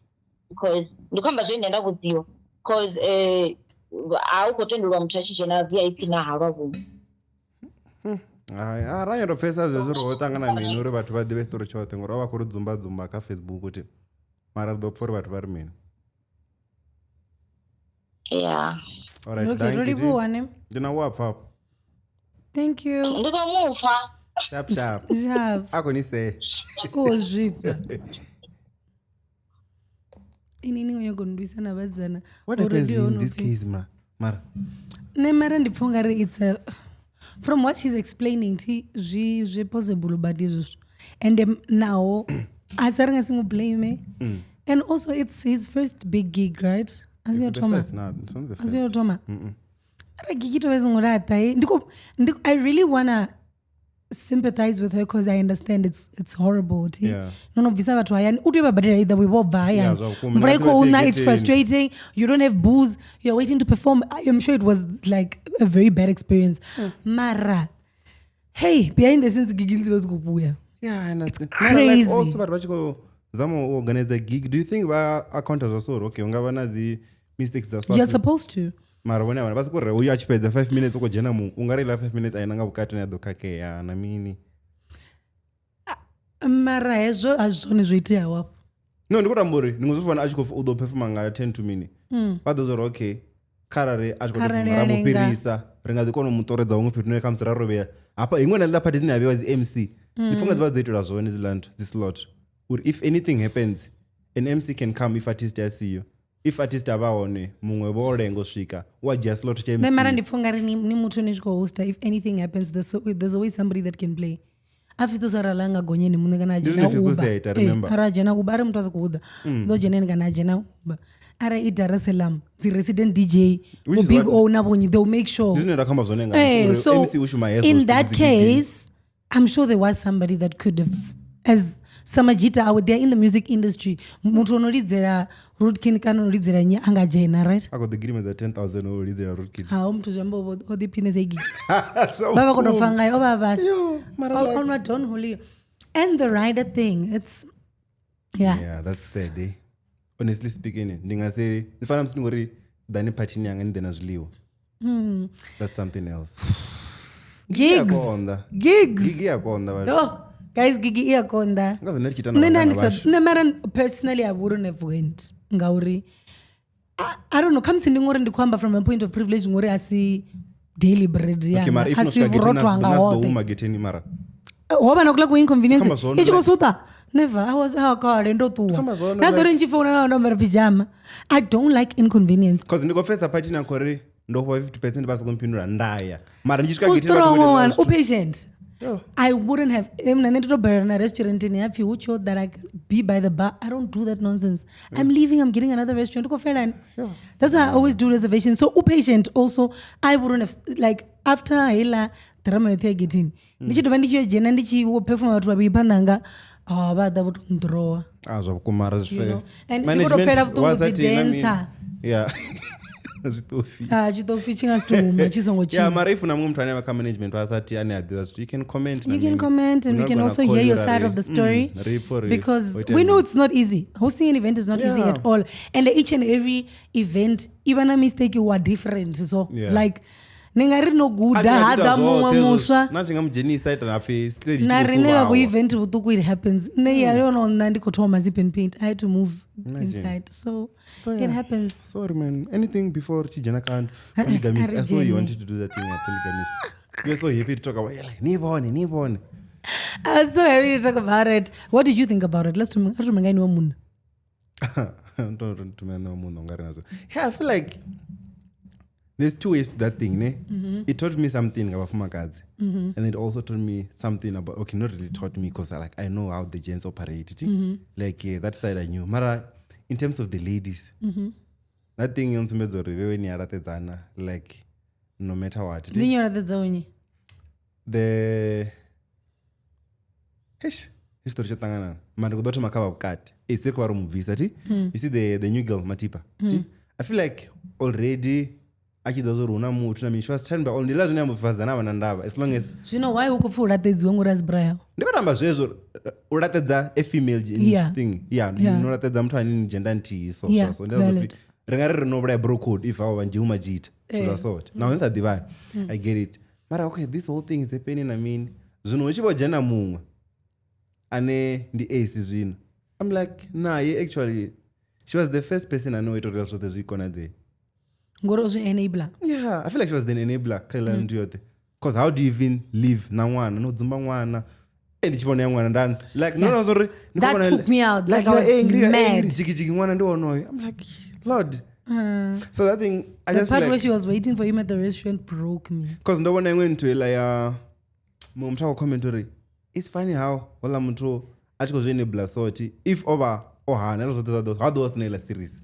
because ndikhamba zwe nenda vhudziwa because a u ko tendelwa muthu a tshi dzhena VIP na halwa vhu. Arrange ro pfesa zwezwo ro tangana mini uri vhathu vha ḓivhe story tshoṱhe ngori vha khou ri dzumba kha Facebook uthi mara ḓo pfha uri vhathu vha ri mini. Yeah. All right, okay, thank you. Ndina wapfa. Thank you. Ndiko mufa. Sharp. Sharp. Ako ni se. Ko zvipa. Inini uyogondwisa na vadzana. What happens in this case Mara? Ne mara ndipfunga ri it's a from what she's explaining zvi possible but izvo and now asaringa simu blame and also it's his first big gig right Asiyotoma ara gig to vezingorata I really wanna sympathize with her because I understand it's horrible no visa vathu hayani utobabadira either way vobva hayani mvura ikouna it's frustrating you don't have booze you're waiting to perform I am sure it was like a very bad experience mara hey behind the scenes gig nzi vatikubuya I understand it's crazy like also vathu vachiko zama organize a gig do you think va account zvasoro okay ungava na dzi mistakes za you're supposed to mara vona vana basi kurre uyu achipedza 5 minutes ukojena mu ungarela 5 minutes ainanga vukati na dokakeya na mini mara hezwo azvone zvoitea wapo no ndikutamburi ndingozofana achiko udo performa nga 10 to mini vadozora okay karare achiko ramupirisa ringazikona mutoredza umwe phetu nekamsira roveya apa imwe nalila party dzine haviwa zi MC ndifunga dziva dzoitira zvone zilanto dzislot uri if anything happens an MC can come if artist yasiyo if artist avaone mumwe vorengo svika wajia slot cha MC mara ndifunga ri ni muthu nishiko hosta if anything happens there's always somebody that can play afito saralanga gonyeni munhu kana ajena uba ara ajena uba ari muthu asikuuda ndo jeneni kana ajena uba ara Dar es Salaam the resident DJ the big owner bonyi they'll make sure isn't it akamba zone nga so MC ushuma yeso in that case I'm sure there was somebody that could have as samajita out there in the music industry muthu unoridzera Rootkin kana unoridzera nya angajena right ako the agreement that 10,000 unoridzera Rootkin ha muthu jambo odipine zegigi baba kodofanga oba basi on my don holy and the rider thing it's yeah that's sad honestly speaking ndingase ndifana msingori dani party nyanga ndena zliwo that's something else gigs yakonda bado guys gigi iyakonda ngave ndichita na vashu mara personally I wouldn't have went ngauri I don't know kamsi ndingori ndikwamba from a point of privilege ngori asi daily bread yana asi burotwa ngawote mageteni mara hoba nakula ku inconvenience ichikosuta never I was ndo tuwa na dore nchifona ndo mara pijama I don't like inconvenience because ndikofesa party na kore ndo 50% basi kumpindura ndaya mara ndichika getini patient I wouldn't have in a restaurant in Yafi who showed that I could be by the bar. I don't do that nonsense. I'm leaving, I'm getting another restaurant. That's why I always do reservations. So patient also I wouldn't have like after hela drama yote getting. Ndichi tobandi jena ndichi perform watu wabipandanga bada vutondroa. Kumara zwe. And people are fed up to dancer. Yeah. Chitofi chinga stuma chisongo chini. Yeah, mara if na mtu aneva ka management wasati ani advise you can comment and we can also hear your side of the story because we know it's not easy. Hosting an event is not easy at all, and each and every event even a mistake you are different, so like ningari no guda hada mwa muswa nachinga mjenisa ita na face stage na reneva ku event butuku it happens ne yaro no nandi kuthoma zip and paint I had to move inside so yeah. It happens. Sorry man, anything before chijana can't polygamist. I saw you wanted to do that thing at polygamist. You're so happy to talk about it, like nibone. I was so happy to talk about it. What did you think about it? Let's to mangani wa mun. Yeah, I feel like there's two ways to that thing, ne? It taught me something about Fumakazi. And it also taught me something about, okay, not really taught me because I know how the gents operate. Like that side I knew. Mara, in terms of the ladies, that thing you when you like no matter what. The history chatangana. Man kudoto makaba kat. Is there kwa visa ti? You see the new girl Matipa. I feel like already achidozoruna mutu na mishwa stand by only lazo nyambo fazana wanandaba as long as you know why uko full ratedzi wangu rasbraya ndikotamba zvezo uratedza a female thing no ratedza mtu anini gender nti so ndazo ringari rinobra bro code if awa njuma jita so sort now once divine I get it but okay this whole thing is happening I mean zvino chibo jana mumwe ane ndi ace zvino I'm like nah actually she was the first person I know it was what the zikona there ngoro was an enabler. Yeah, I feel like she was the enabler. Because how do you even live na mwana no dzumba mwana and chipone mwana ndani like no sorry that took me out like I was angry mad jigijigi mwana ndo noyo I'm like Lord so that thing I the just part like, where she was waiting for him at the restaurant broke me because ndo when I went to like mumtaka commentary it's funny how wala mtu achiko enabler sorti if over ohana how those naila series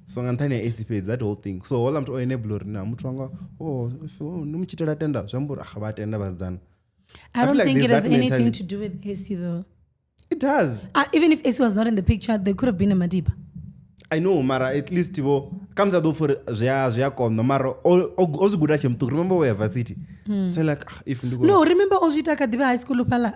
so ngantani ACP that whole thing so all I'm to enable na mtu wanga nimuchitela tenda zvambura batenda bazana I don't think like it has anything to do with AC though. It does. Even if AC was not in the picture, there could have been a Madiba. I know, Mara, at least comes out for Jia no Mara, also good at him to remember where varsity. So like, if you go. No, remember Ojita Kadiba High School Pala,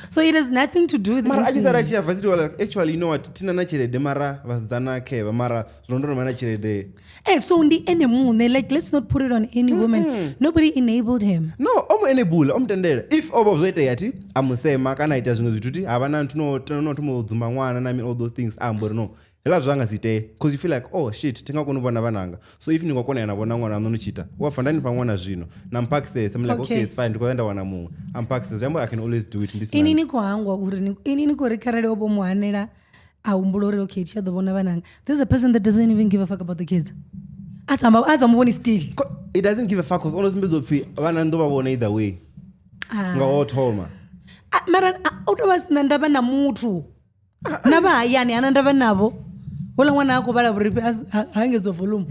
so it has nothing to do with Mara. I just actually, you know what? Tina Nachere de Mara was Zana Keva Mara, Rondo Manachere de. So in the end, like, let's not put it on any woman. Nobody enabled him. No, any bull, tender. If over Zeti, I'm say Makana it doesn't duty, I want to know to move Zumangwan and I mean all those things. No. Because you feel like oh shit tinga kuno bana bananga so if niko kona yana bona ngwana anochita wafandani pangwana zvino na mpack says I'm like okay it's fine because enda wana mungu unpack says I can always do it in this inini ko hangwa uri inini ko rekarale obo muhanela aumbulore okay cha do bona bananga there's a person that doesn't even give a fuck about the kids azamboni still it doesn't give a fuck because honestly bezopfi bana ndo babona either way nga othoma mara utobas ndaba na muthu naba yani anandaba nabo wala mwana akho bala buripi hangezo volume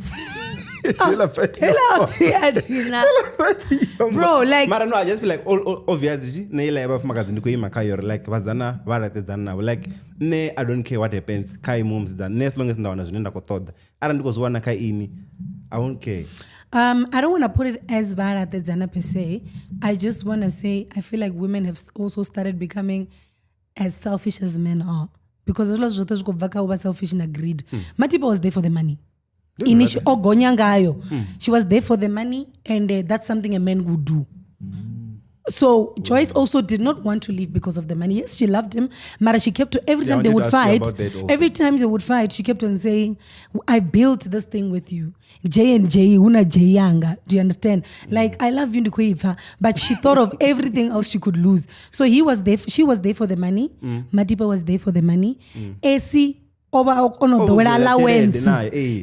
bro like mara no I just feel like all obviously ne la yaba magazi ndiko imakayoro like bazana baratedzana nabo like ne I don't care what happens kai moms than ne as long as ndawana zvinenda kuthoda ara ndiko zwana kai ini I won't care. I don't want to put it as bad at the Zana per se. I just want to say I feel like women have also started becoming as selfish as men are. Because a lot of people were selfish and agreed. Matiba was there for the money. Initially, she was there for the money, and that's something a man would do. So Joyce also did not want to leave because of the money. Yes, she loved him, but she kept every Yeah, I time they wanted would to ask you fight. about that also. Every time they would fight, she kept on saying, "I built this thing with you, J and J, una J Yanga." Do you understand? Like, I love you, Ndikwiva, but she thought of everything else she could lose. So he was there. She was there for the money. Madiba was there for the money. AC over allowance.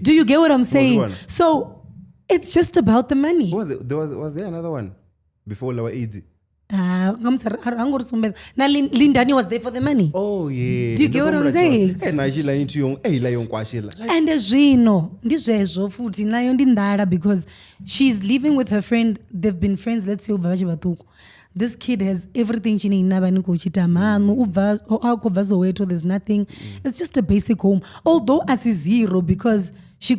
Do you get what I'm saying? So it's just about the money. Was there another one before Lawa Easy? Lindani was there for the money. Oh yeah. Do you get what I'm saying? And zvino ndizvezvo futi nayo ndindara because she's living with her friend. They've been friends, let's say ubva vachivatuko. This kid has everything chine inavaniko uchita mhangu ubva akobva Soweto, there's nothing. It's just a basic home, although asi zero because she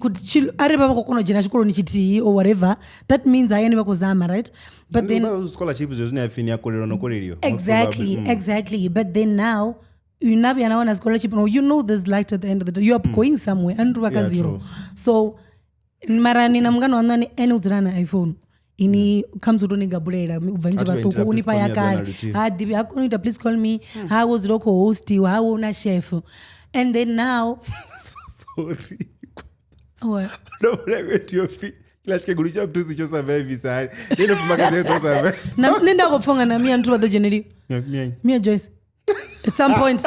ari baba kokonojena chikoro nichiti or whatever, that means ayani vakozama, right? But then scholarship exactly, but then now you na scholarship, you know there's light at the end of the day. You are going somewhere and zero. So marani na mngano wanani ene udzirana iPhone ini comes to Nigabulera, Uvanji Batuko, Unipayakar, Dibiakonita, please call me. I was local host, you are a chef. And then now, sorry. What? No, I went to your feet. Let's get good job to see your survey side. Nenda kufonga na mia ntu wadho generi. Mia Joyce. At some point,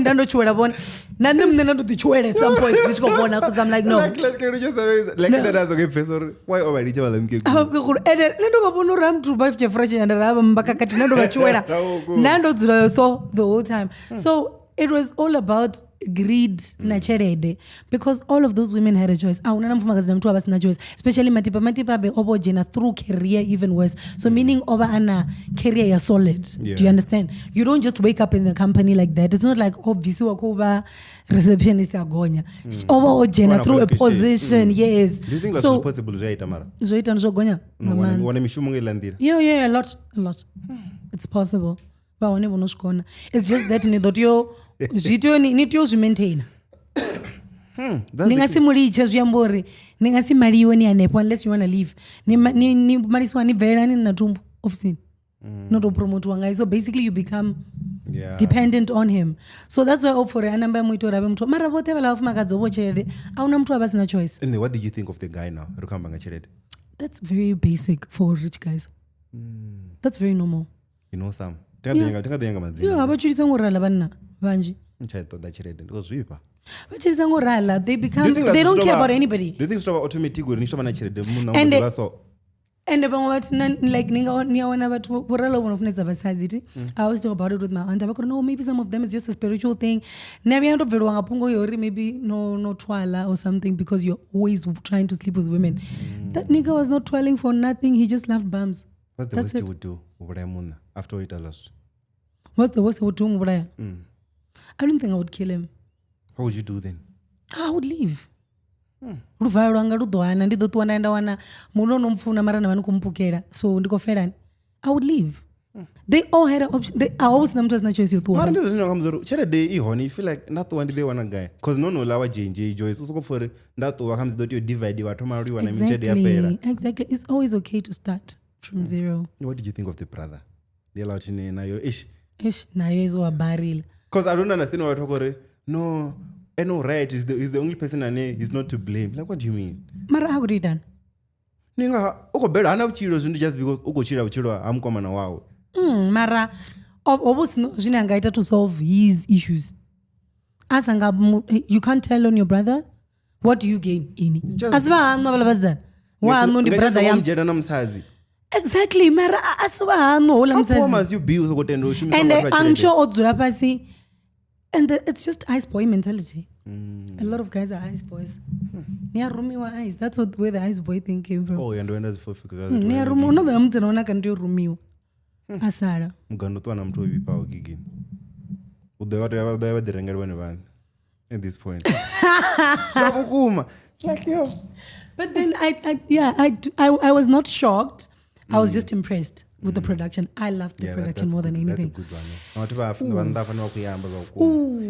dando chwera bona. Nandum nendo di chwera at some point. Dichko bona, because I'm like, no. Like that as a professor. Why over each other? Nendo babono ram to buy fresh and raba mbaka kati nando bachwera. Nando zula so the whole time. So it was all about greed na cherede, because all of those women had a choice. Especially Matipa be obo jena through career even worse. So meaning over ana career ya solid. Yeah. Do you understand? You don't just wake up in the company like that. It's not like obviously wakuba receptionist ya gonya. Over jena through a position. Yes. Do you think that's so, possible Tamara? Zoita njo gonya. Yeah, a lot. It's possible. It's just that you maintain. Ningasimuricha zviyambori ningasimariwe ni anepo unless you want to leave ni mariswa ni vera ni natumbo office not to promote wanga. So basically you become dependent on him. So that's why for anamba muito rabe mtu mara vote vala afuma kadzobo cherede auna mtu abasina choice. And what did you think of the guy now? Rukamba cherede. That's very basic for rich guys. That's very normal. You know some. Yeah, abachirisa ngorala banna vanji. They become, they don't care about anybody. Do you think it's automatic or and like I always talk about it with my aunt. No, maybe some of them is just a spiritual thing. Maybe no twala or something because you're always trying to sleep with women. That nigga was not twirling for nothing. He just loved bums. What's the worst you would do after it lost? What's the worst I would do? I don't think I would kill him. What would you do then? I would leave. So I would leave. They all had an option. They always number na choice you thought. You feel like not one they want a guy because no lawa JJ Joyce also for that comes that you divide exactly. It's always okay to start from zero. What did you think of the brother? The Lautine na yo ish na yo is a barrel. Because I don't understand what talk. No, right is the only person and he's not to blame. Like what do you mean? Mara how would he done? Ninga oko better ana chiro just because oko chiro amkoma na wao. Mara obos no jina ngaita to solve his issues. Asanga you can't tell on your brother what do you gain in it. Asba no balabazan. Wa no ndi brother yam jeda namsazi. Exactly, mara aswa no lamsazi. How must you be usokotendo shimi and I'm sure odzula pasi. And it's just ice boy mentality. A lot of guys are ice boys. Nia Rumi wa ice. That's where the ice boy thing came from. Oh, and when that's for Nia Rumi, no, I'm saying I can do Rumi. Asara. Mugando tu anamtu vipa ogigi. Udewa the rengar when at this point. Like yo. But then I was not shocked. I was just impressed with the production. I loved the production more than anything. That's a good one.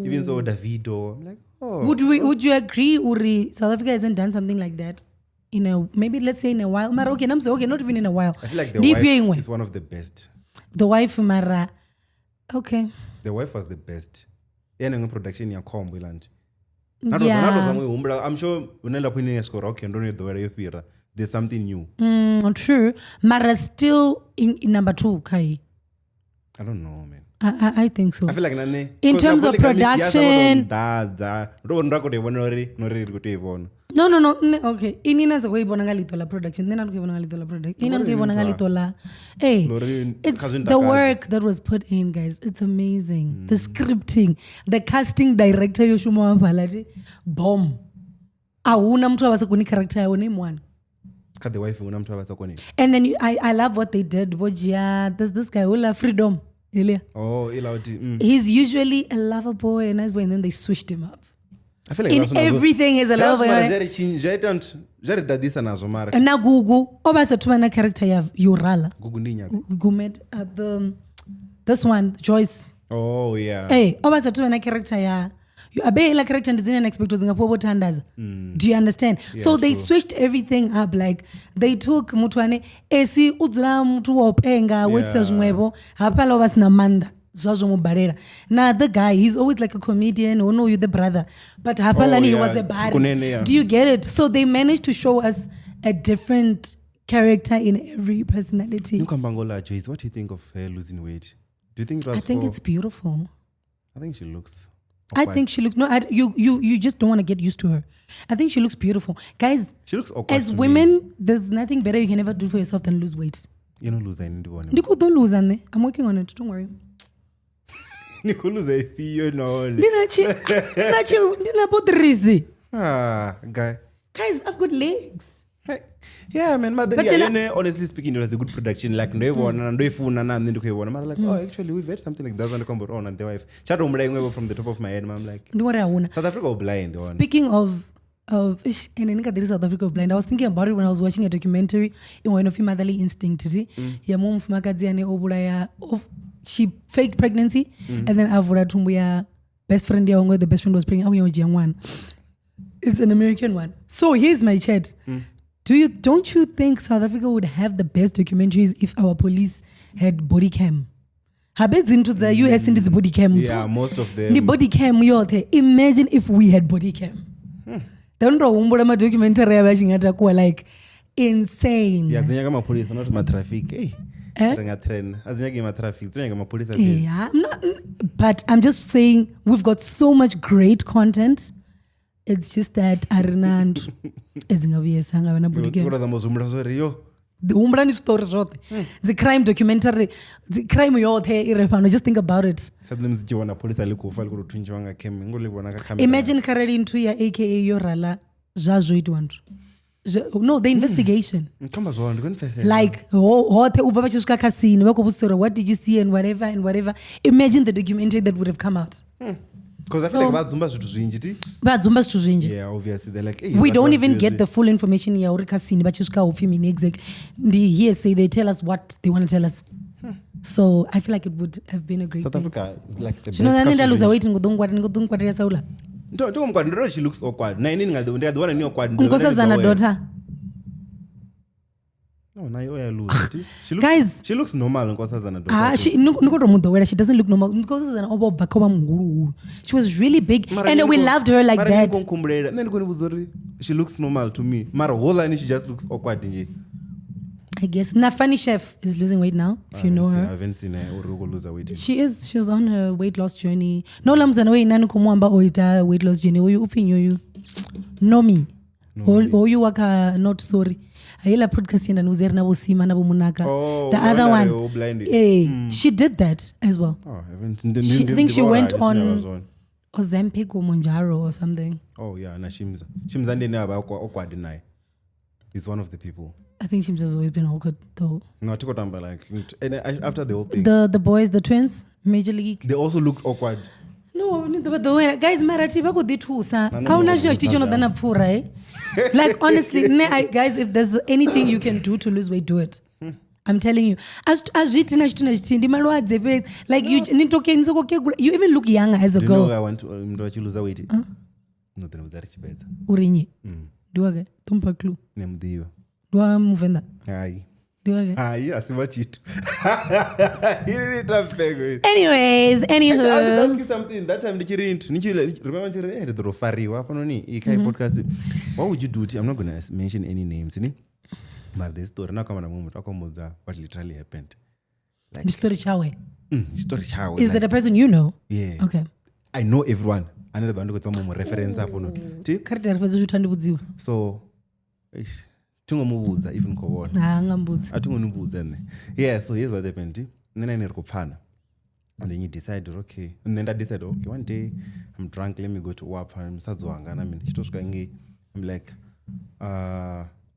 Even so, Davido, I'm like, oh. Would you agree, Uri? South Africa hasn't done something like that. maybe let's say in a while. Mara, okay, I'm saying, okay, not even in a while. I feel like the wife is one of the best. The wife, Mara. Okay. The wife was the best. Yeah, production ya combo land. Yeah. I'm sure unela pwini score okay, don't know the way you feel. There's something new. True. Mara still in number 2, Kai. I don't know, man. I think so. I feel like in terms of production. No. Okay. Inina za way bonanga litola production. Then I'm giving litola production. Ina bonanga litola. Hey, it's the work that was put in, guys. It's amazing. The scripting, the casting director Yoshuma Palati, bomb. Awuna mtu abasa kuni character yawo name one. The wife una mtu abasa kuni. And then I love what they did. Bojia, there's this guy Ula Freedom. Ilya. Oh, Ilauti. He's usually a lover boy, a nice boy, and then they switched him up. I feel like in everything is a lover boy. And now Gugu, obasa tuana character yav Yorala. Gugu met at this one Joyce. Oh yeah. Hey, obasa tuana character ya. You abe la character didn't expect was ngapobo tandaza. Do you understand? Yeah, so they switched everything up. Like they took mutwane esi udzula mtu openga wetsa zwebo hapala obasina manda zwazo mubarera. Now the guy, he's always like a comedian. Oh no, you're the brother, but hapala he was a bad. Do you get it? So they managed to show us a different character in every personality. Nukambangola Joyce, what do you think of her losing weight? Do you think it was? I think it's beautiful. I think she looks. I think she looks you just don't want to get used to her. I think she looks beautiful. Guys, she looks awkward. As women, there's nothing better you can ever do for yourself than lose weight. You know lose any one. Nico don't lose ane. I'm working on it, don't worry. Nico lose a fee no. Guy. Guys, I've got legs. Yeah, man, but then honestly speaking, it was a good production. Like no one and no phone and then like, oh, actually we've had something like that on the combo on and the wife. Chat from the top of my head, I'm like, South Africa blind. Speaking of and in South Africa blind, I was thinking about it when I was watching a documentary in one of your motherly instinct. Ya mom fumakaziane obulaya she faked pregnancy and then avura tumbuya best friend ya the best friend was pregnant. It's an American one. So here's my chat. Don't you think South Africa would have the best documentaries if our police had body cam? Habeds into the US and its body cam. Yeah, most of them. The body cam imagine if we had body cam. Don't know my documentary like insane. Yeah, zinyaga police not ma traffic. Hey. Zinyaga ma traffic. Zinyaga ma police. Yeah, but I'm just saying we've got so much great content. It's just that Arnand is in a the Umbrani story short. The crime documentary, the crime you're there, just think about it. Imagine Karari into your aka Yorala Jazuit one. No, the investigation. Like what did you see and whatever. Imagine the documentary that would have come out. Because I feel like yeah, obviously they're like, hey, we don't even get the full information here. Here say they tell us what they want to tell us. So I feel like it would have been a great South thing. Africa is like the best. She looks awkward. Daughter. No, guys, she looks normal. She doesn't look normal. She was really big and we loved her like that. She looks normal to me. She just looks awkward. I guess. Nafani Chef is losing weight now, if you know her. I haven't seen her lose weight. She's on her weight loss journey. No lamzana way nanu kumuamba oita weight loss journey. You know me. Or you waka not sorry. The other one, she did that as well. I think she went on Ozempic or Monjaro or something. Oh yeah, na Shimza awkward deny. He's one of the people. I think Shimza's always been awkward though. No, like after the whole thing. The boys, the twins, Major League. They also looked awkward. No, but the way guys marati bako ditu sa. How na just teach another pfura eh? Like honestly, guys, if there's anything you can do to lose weight, do it. I'm telling you. Like you even look younger as a girl. Do you know I want to lose weight? Urinyi. ndiwake tumpa clue nemudhiva ndiwa muvenda hai ndiwake hai asiva chitu iritampengo anyways anywho ask you something that time ndichiri remember ndichiri ndorofariwa panoni ikai podcast what would you do I'm not going to mention any names ni but the story nakamana mumwe takomudza what literally happened the story chawe story chawe is that a person you know yeah okay I know everyone another one ndikotsa mumwe reference apo no ti karita rifedza kutandibudziwa so tingomubudza if nikowona ngambudza atingonibudza ne yeah so here's what happened nena niri kupfana and then you decide okay and then I decide okay one day I'm drunk let me go to wapfa musadzi wanga na mini chitosvika nge I'm like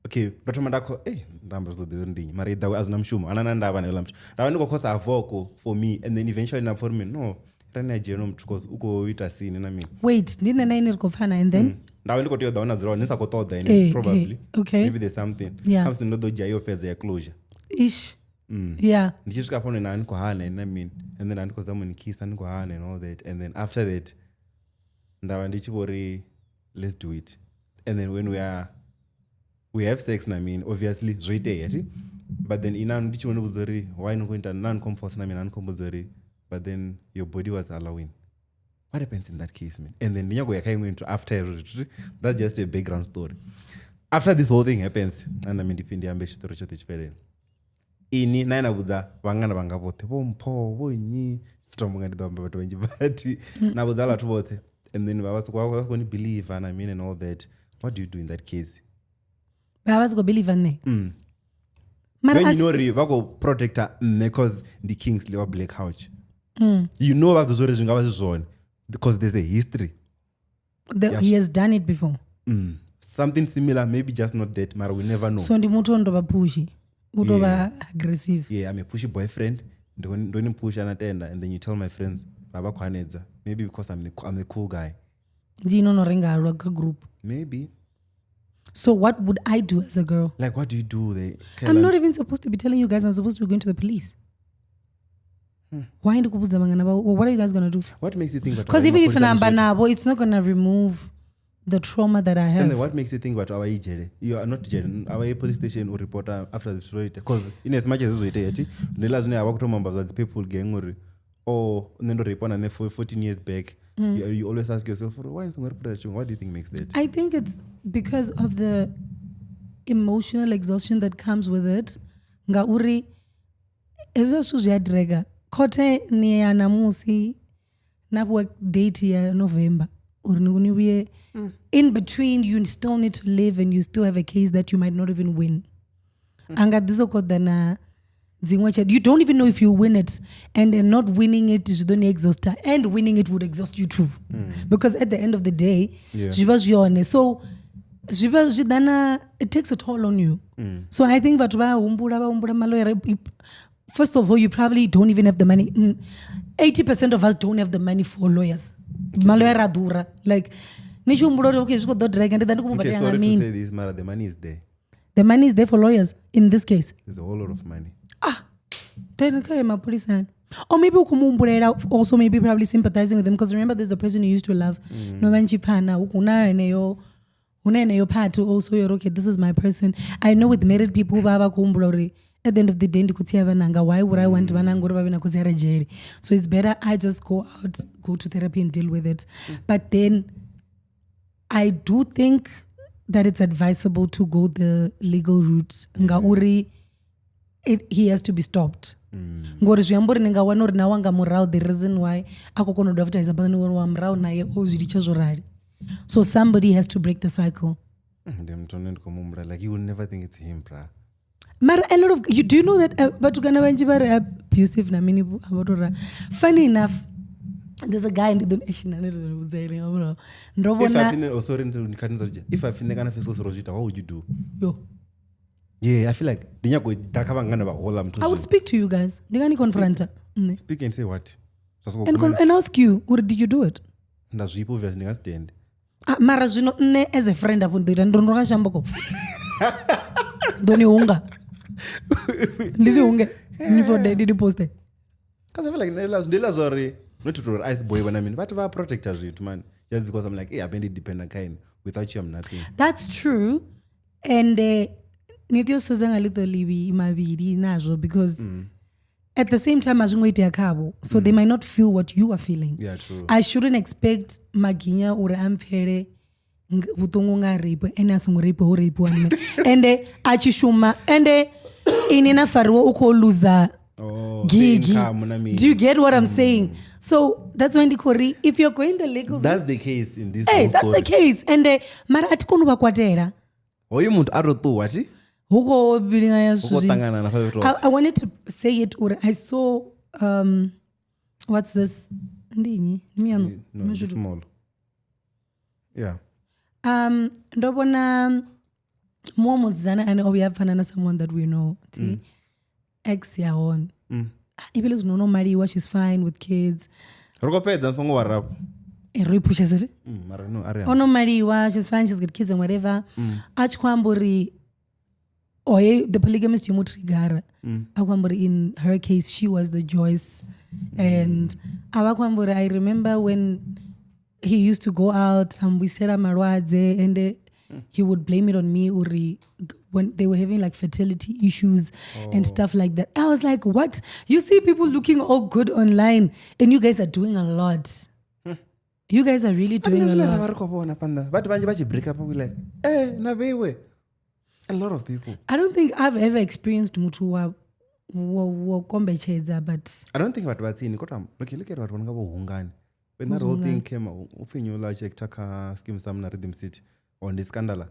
okay ndatoma ndako ndamba zodhiri ndinyi mari dawe azina mushumo anana ndava nayo lamsho ndava ndikokosa avoko for me and then eventually na for me no rani ajeno because ukoita scene na mini wait ndine naini rikopfana and then ndava ndikotoda unadzira nisakotodha ine probably okay maybe there's something something ndodoja iyo pedza ya closure ish yeah ndichisvika pano nani kuhana ina mini and then andikozama nikisa ndikuhana and all that and then after that ndava ndichivori let's do it and then when we have sex na mean obviously zvoitei yati but then inani ndichiona kuzori why nokuita nani comforts na mean anikombozori but then your body was allowing what happens in that case man and then ndinyago yakaimwe into after that's just a background story after this whole thing happens and I mean ndipindi ambe chitori chote chiperera ini nainabudza vangana vanga vothe vompo vonyi tombonga ndidamba vato venji but nabudza vatu vothe and then vavasokoni believe and I mean and all that what do you do in that case vavasokobelieve ne when you know vako protector because the Kingsley wa Black Couch you know vazozori zvingava zvizvone because there's a history he has done it before something similar maybe just not that but we never know so ndimuto ndova pushi utova aggressive yeah I'm a pushy boyfriend ndoni push anatenda and then you tell my friends baba kwanedza maybe because I'm the cool guy ndinonorenga rwa group maybe so what would I do as a girl like what do you do there I'm not even supposed to be telling you guys I'm supposed to be going to the police why ndikubudza vangana vavo what are you guys going to do what makes you think that because even if namba navo it's not going to remove the trauma that I have and then what makes you think that our jere you are not jere our police station or reporter after the story because in as much as izoita yati ndela zvine ava kutomamba zva people gang or nendo repona ne 14 years back you always ask yourself why is ngori report what do you think makes that I think it's because of the emotional exhaustion that comes with it ngauri ezvo zvo zviadrega kote ni anamusi na work date ya November or nikunyuye in between you still need to live and you still have a case that you might not even win anga dhizokodana dzimwe chete you don't even know if you win it and not winning it zvidoni exhausta and winning it would exhaust you too because at the end of the day zviva zvione so zviva zvidana it takes a toll on you so I think vatu vahumbura maloyera first of all you probably don't even have the money 80% of us don't have the money for lawyers maloyera adhura like nichiumbura okay zvikodhodhireka ndida ndikumubata sorry to say this mara the money is there the money is there for lawyers in this case there's a whole lot of money then kare mapolisani or maybe ukumumbulera also maybe probably sympathizing with them because remember there's a person you used to love novanchipana unaeneyo part also you're okay this is my person I know with married people vava kuumbula uri at the end of the day ndikutsiya vananga why would I want vananga uri vave nakuziara jeri so it's better I just go to therapy and deal with it but then I do think that it's advisable to go the legal route ngauri he has to be stopped ngori zviambori ningawana uri nawanga murau the reason why akokona kudavutaiza pangani uri wamurau naye ozviri chezvorari so somebody has to break the cycle like you will never think it's him bra mara a lot of you do know that vatukana vanji vari abusive namini avatora funny enough there's a guy in the if I feel kana physical sorojita what would you do yeah I feel like dinyago takavangana vahola mtu I would speak to you guys ndingani confronta speak and say what and ask you or did you do it ndazvipo obviously ndingastand mara zvino nne as a friend apo ndoita ndorokashambako ndoniunga ndiriunge ndiri poste because I feel like ndela zori not to ice boy when I mean but va protector zvitu man just because I'm like hey I've been dependent kind without you I'm nothing. That's true. And nitio sezanga little libi mavidi nazo because at the same time azvingoita kavo, so they might not feel what you are feeling. Yeah, true. I shouldn't expect maginya or amfere vutongo nga rape and asunguripo or rape one and achishuma and inina farwo uko loser gigi. Do you get what I'm saying? So that's when the if you're going the legal that's route, the case in this that's story. the case. And mara atikonu bakwatera oyu muntu arotuwa ati huko bilinga ya tangana na I wanted to say it or I saw what's this ndini no, it's small. Yeah. Ndobona momo zana and we have someone that we know ex ya on even if no marry she's fine with kids rokopedza nsongo warap pushes it mara no area ono mariwa she's fine, she's got kids and whatever achikwamburi oye the polygamist yomutrigara akwamburi in her case she was the Joyce and abakwamburi I remember when he used to go out and we said amarwadze and he would blame it on me uri when they were having like fertility issues and stuff like that. I was like, what? You see people looking all good online and you guys are doing a lot. You guys are really doing a lot. But when break up, we like, a lot of people. I don't think I've ever experienced mutu wa kombe cheza, but I don't think what's in look at what one hungani. When that whole thing came out, ufinyola check taka scheme samna Rhythm City on the scandal.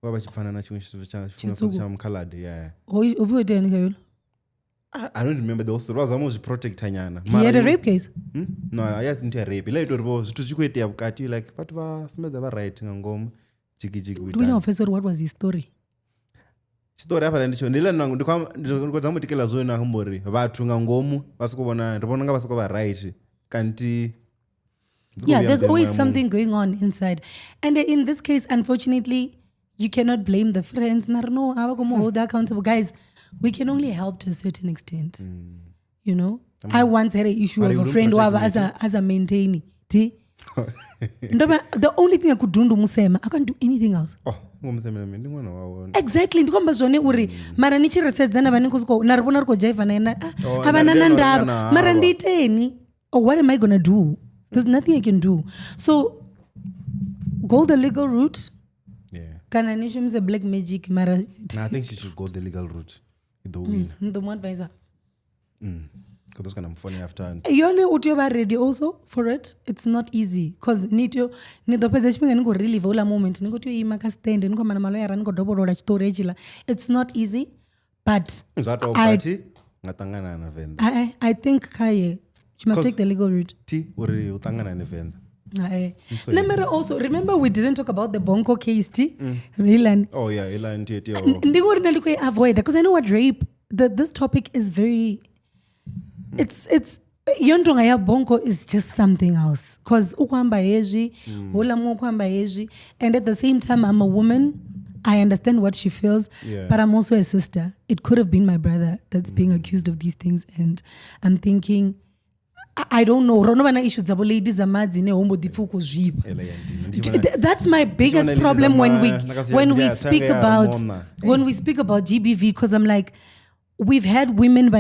Waba chifana na chungu colored, yeah. I don't remember the story. Was almost protect Tanyana. He had a rape case? No, I just didn't rape. Like it was to chikwete abukati like but va smeza va right ngom jigi with. Do we know officer what was his story? Story hapa ndicho ndile ndikwaza mutikela zona humbori vathu ngomu vasikubona ndibona nga vasikuba right kanti. Yeah, there's always something going on inside. And in this case, unfortunately, you cannot blame the friends. No, I will hold accountable. Guys, we can only help to a certain extent. You know? I once had an issue of a friend who as a maintainee. The only thing I could do musema, I can't do anything else. Exactly. Ndikwamba zone uri mara nichiresedzana vanikusko naribona riko jaiva naenda havanana ndava mara nditeni. Oh, what am I going to do? There's nothing I can do. So go the legal route. Yeah. Kana nishimze black magic mara. I think she should go the legal route. The win. The one advisor. Because those kind of funny after. You know what you're ready also for it. It's not easy because nido pezeshminga niko really vola moment niko tu imaka stand niko mana maloya niko double road story chila. It's not easy, but I think Kaye she must take the legal route. Remember also, remember we didn't talk about the Bonko case, Rilan. Oh yeah, Ilan Titi. Avoid because I know what rape. This topic is very. It's Yondongaya Bonko is just something else. Because ukwamba yeji, ulamu ukwamba yeji, and at the same time I'm a woman. I understand what she feels, but I'm also a sister. It could have been my brother that's being accused of these things, and I'm thinking. I don't know. That's my biggest problem when we speak about GBV, because I'm like, we've had women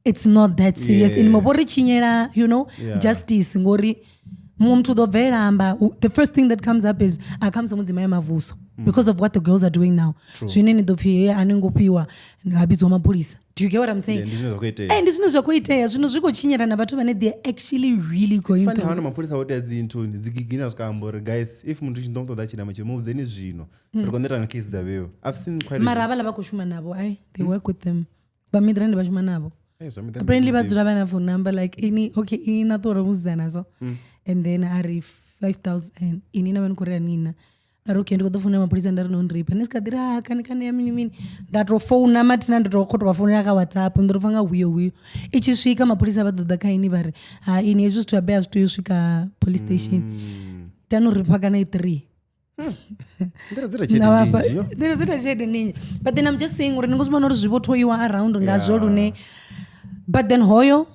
it's not that serious. In Mobori Chinyera, you know, justice ngori. The first thing that comes up is because of what the girls are doing now. Do you get what I'm saying? And they're actually really going to guys, if I've seen quite they work with them. Apparently but phone number like any okay ina thora muzana so and then ari 5,000 inina van korea nina aroke ndo kufuna mapolisi ndari non rape nisikadira kana ya mini ndatro phone nama tina ndo khotwa phone yaka WhatsApp ndo fanga wiyo ichisvika mapolisi vadoda kaini vari ha ini just to abaya to yosvika police station tano ripa kana 3 but then I'm just saying around but then hoyo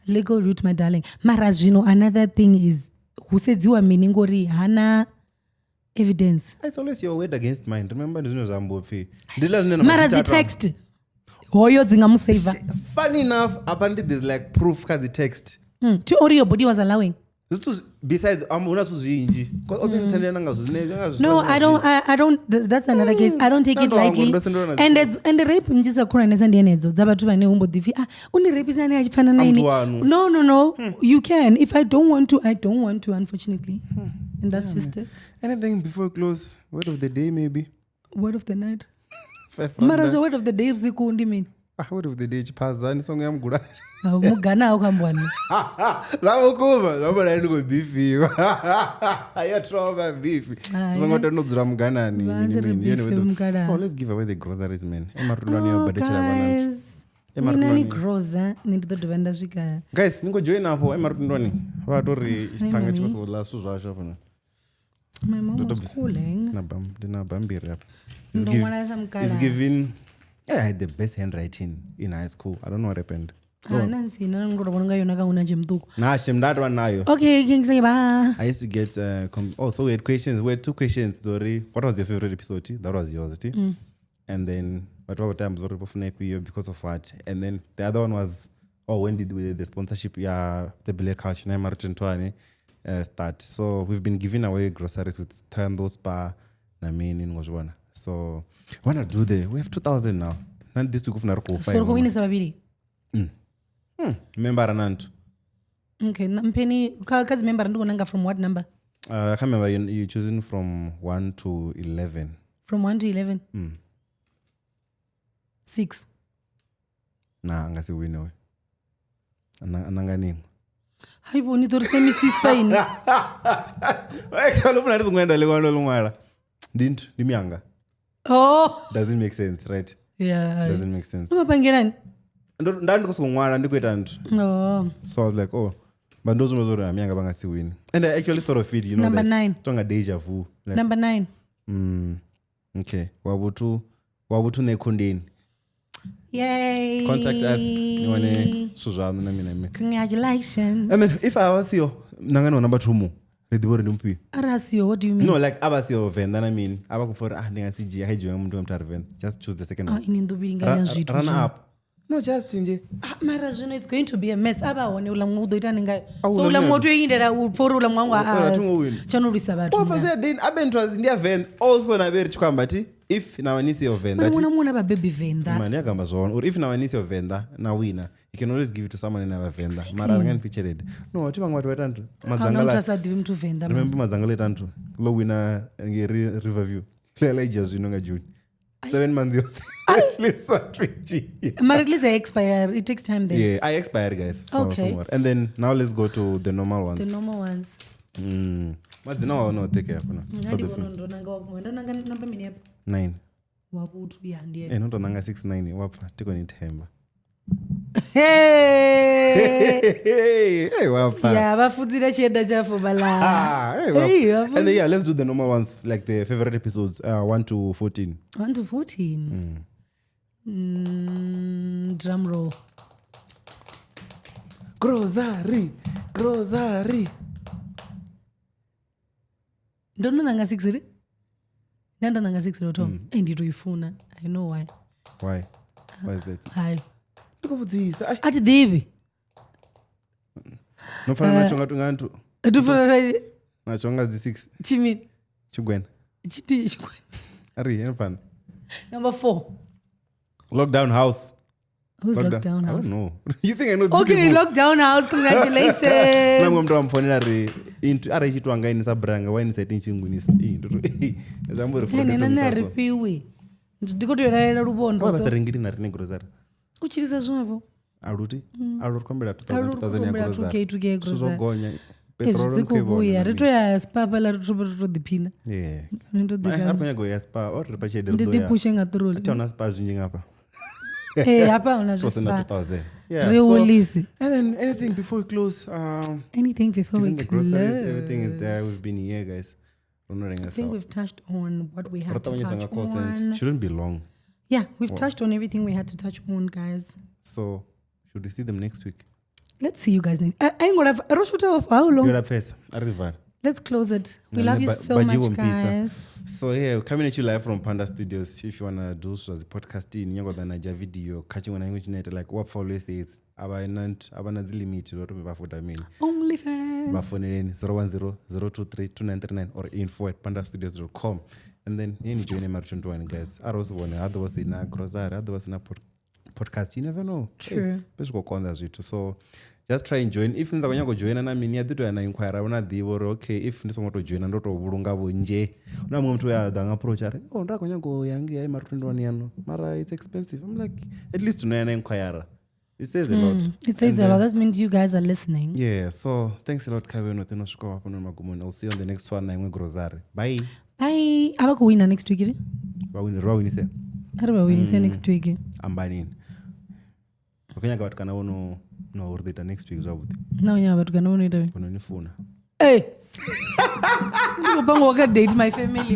legal route my darling marazino another thing is husedziwa mini ngori hana evidence. It's always your word against mine. Remember ndizvino zvambopfi. Ndila zvine Mara text. Hoyo dzingamusavor. Funny enough, apparently there's like proof cuz the text. To or your body was allowing. Besides una suzvinji. No, I don't that's another case. I don't take it lightly. And the rape njisa khona nesandiyenedzo dzavatu vane umbodifi uni rape isani achifanana ini. No. You can. If I don't want to unfortunately. And that's just it. Anything before we close? Word of the day maybe? Word of the night. Mara so word of the day usikundi mini. Word of the day chipazani song yamgura. Mugana ukambwani. Zavukuma, nobona ndiko beefiwa. Aya trauma beefi. Zongoto nodzura muganani. Oh, let's give away the groceries man. Emarundani yobadechera vanantu. Emarundani groza ndidodova ndasvika. Guys, ningo join apo emarundani. Vatori chitanga chikosola suzvasho pano. My mom was calling. It's giving. I had the best handwriting in high school. I don't know what happened. Okay, King Seba. I used to get so we had questions. We had 2 questions. Sorry, what was your favorite episode? That was yours. And then what about times because of what? And then the other one was when did we did the sponsorship? Yeah, the Black Couch Martin Twani start. So we've been giving away groceries with Tando Spa. I mean in Ngojwana. So wanna do we have 2,000 now. And this week member Nantu. Okay, Penny Kaka's member and from what number? I can't remember. You're choosing from 1 to 11. From 1 to 11? 6. Nah, angasi wino. Ananganing. Hayi boni to semi sign. Wayekhala ufuna ngizingwenda lekwana lungwala. Ndintu ndimyanga. Oh, doesn't make sense, right? Yeah. Doesn't make sense. Ubangelani? Ndandikosongwala ndikuita ntu. Oh. So I was like, but those were myanga bangasiwini. And I actually thought of it, you know. Number 9. Tonga deja vu. Like, number 9. Okay. Wabutu nekundeni. Yay. Contact us. Niwane suzano na mina. Congratulations. I mean, if I was you, nangano number 2 mo. Arasio, what do you mean? No, like abasio venda I mean. Abakufor ningasiji hajiwe mtu mtarven. Just choose the second one. Run up. No, just nje. Mara zvino it's going to be a mess. Abaone ulamwa udoita ninga. So ulamwa utoindera for ulamwa wangu chanorisa bathu. What was then abentwas ndia vend also na beri chikwambati if na wanisi ovenda. Muna ba baby venda. Mani akamba zona or if na wanisi ovenda na winner. You can always give it to someone in our venda. Mara ngani featured. No, chipanga watu wetantu. Mazangala. Utasadivi mtu venda. Remember mazangala tantu. Low winner nge riverview. Clearly just inonga June. 7 months at least at least I expire. It takes time then. Yeah, I expired, guys. So okay. Somewhat. And then now let's go to the normal ones. The normal ones. What's the no take care? So the 9. Wabutu yandi. Eh, not nanga 69. Wapfa tiko ni temba. Hey, wapfa. Yeah, bafudzira cheda chafo bala. Hey, and then let's do the normal ones like the favorite episodes 1 to 14. 1 to 14. Drum roll. Grocery. Don't know nanga 6 ri? Nanda nanga 6 ro Tom. Nditoifuna. I know why. Why is that? Hi. Ndikubudzisa. Ati divi. Nofana nachonga tungantu. Ndofana nachonga 6. Chimini. Chigwena. Chiti. Ari, enfana. Number 4. Lockdown house. Who's Lockdown House? I don't know. You think I know? Okay, Lockdown House. Congratulations. Nangu mtu amfonera into ara ichitwanga ini sabranga wine setting chingwinisa. Ndoto. Zambo refo. Nena ripiwi. Ndiko toyera rubondo. Basa ringiri na rine grocery. Uchiriza zvonavo. Aruti? Arukombera 2000 ya grocery. 2K grocery. Suzogonya. Zikubuya rito ya spa pala rito dipina. Yeah. Nendo dikana. Arpanya go ya spa or ripache del doya. Ndidi pushe ngatroli. Ati ona spa zinji ngapa. Hapa una spa. 2000. Yeah. Release. And then anything before we close? Anything before we close? Everything is there. We've been here, guys. I think we've touched on what we had to touch on. Shouldn't be long. Yeah, we've touched on everything we had to touch on, guys. So, should we see them next week? Let's see you guys next. I ain't gonna have Roshuta for how long? You're up first. Arrival. Let's close it. We love you so much, guys. So yeah, coming at you live from Panda Studios. If you wanna do so as a podcasting, you got the video catching on language net like what always says. Abanan's limit or Only fans. My phone in 010-023-2939 or info@pandastudios.com. And then you need to join Marchon guys. I was one other was in a grocery, other was in a podcast. You never know. True. So just try and join. If you're going to join and I mean, you do an inquiry. Okay, if you want to join and not Burunga Wunje, now I'm going to approach. Oh, I'm going to go young. Mara, it's expensive. I'm like, at least to know an inquiry. It says a lot. It says a lot. That means you guys are listening. Yeah. So thanks a lot, Kevin. I'll see you on the next one. I'm Grozare. Bye. Bye. I'm going to win next week. How do we say next week? I'm buying. Okay, got kana no worth it next week. No, yeah, but kana no it. Kono ni phone. Hey. You go date my family.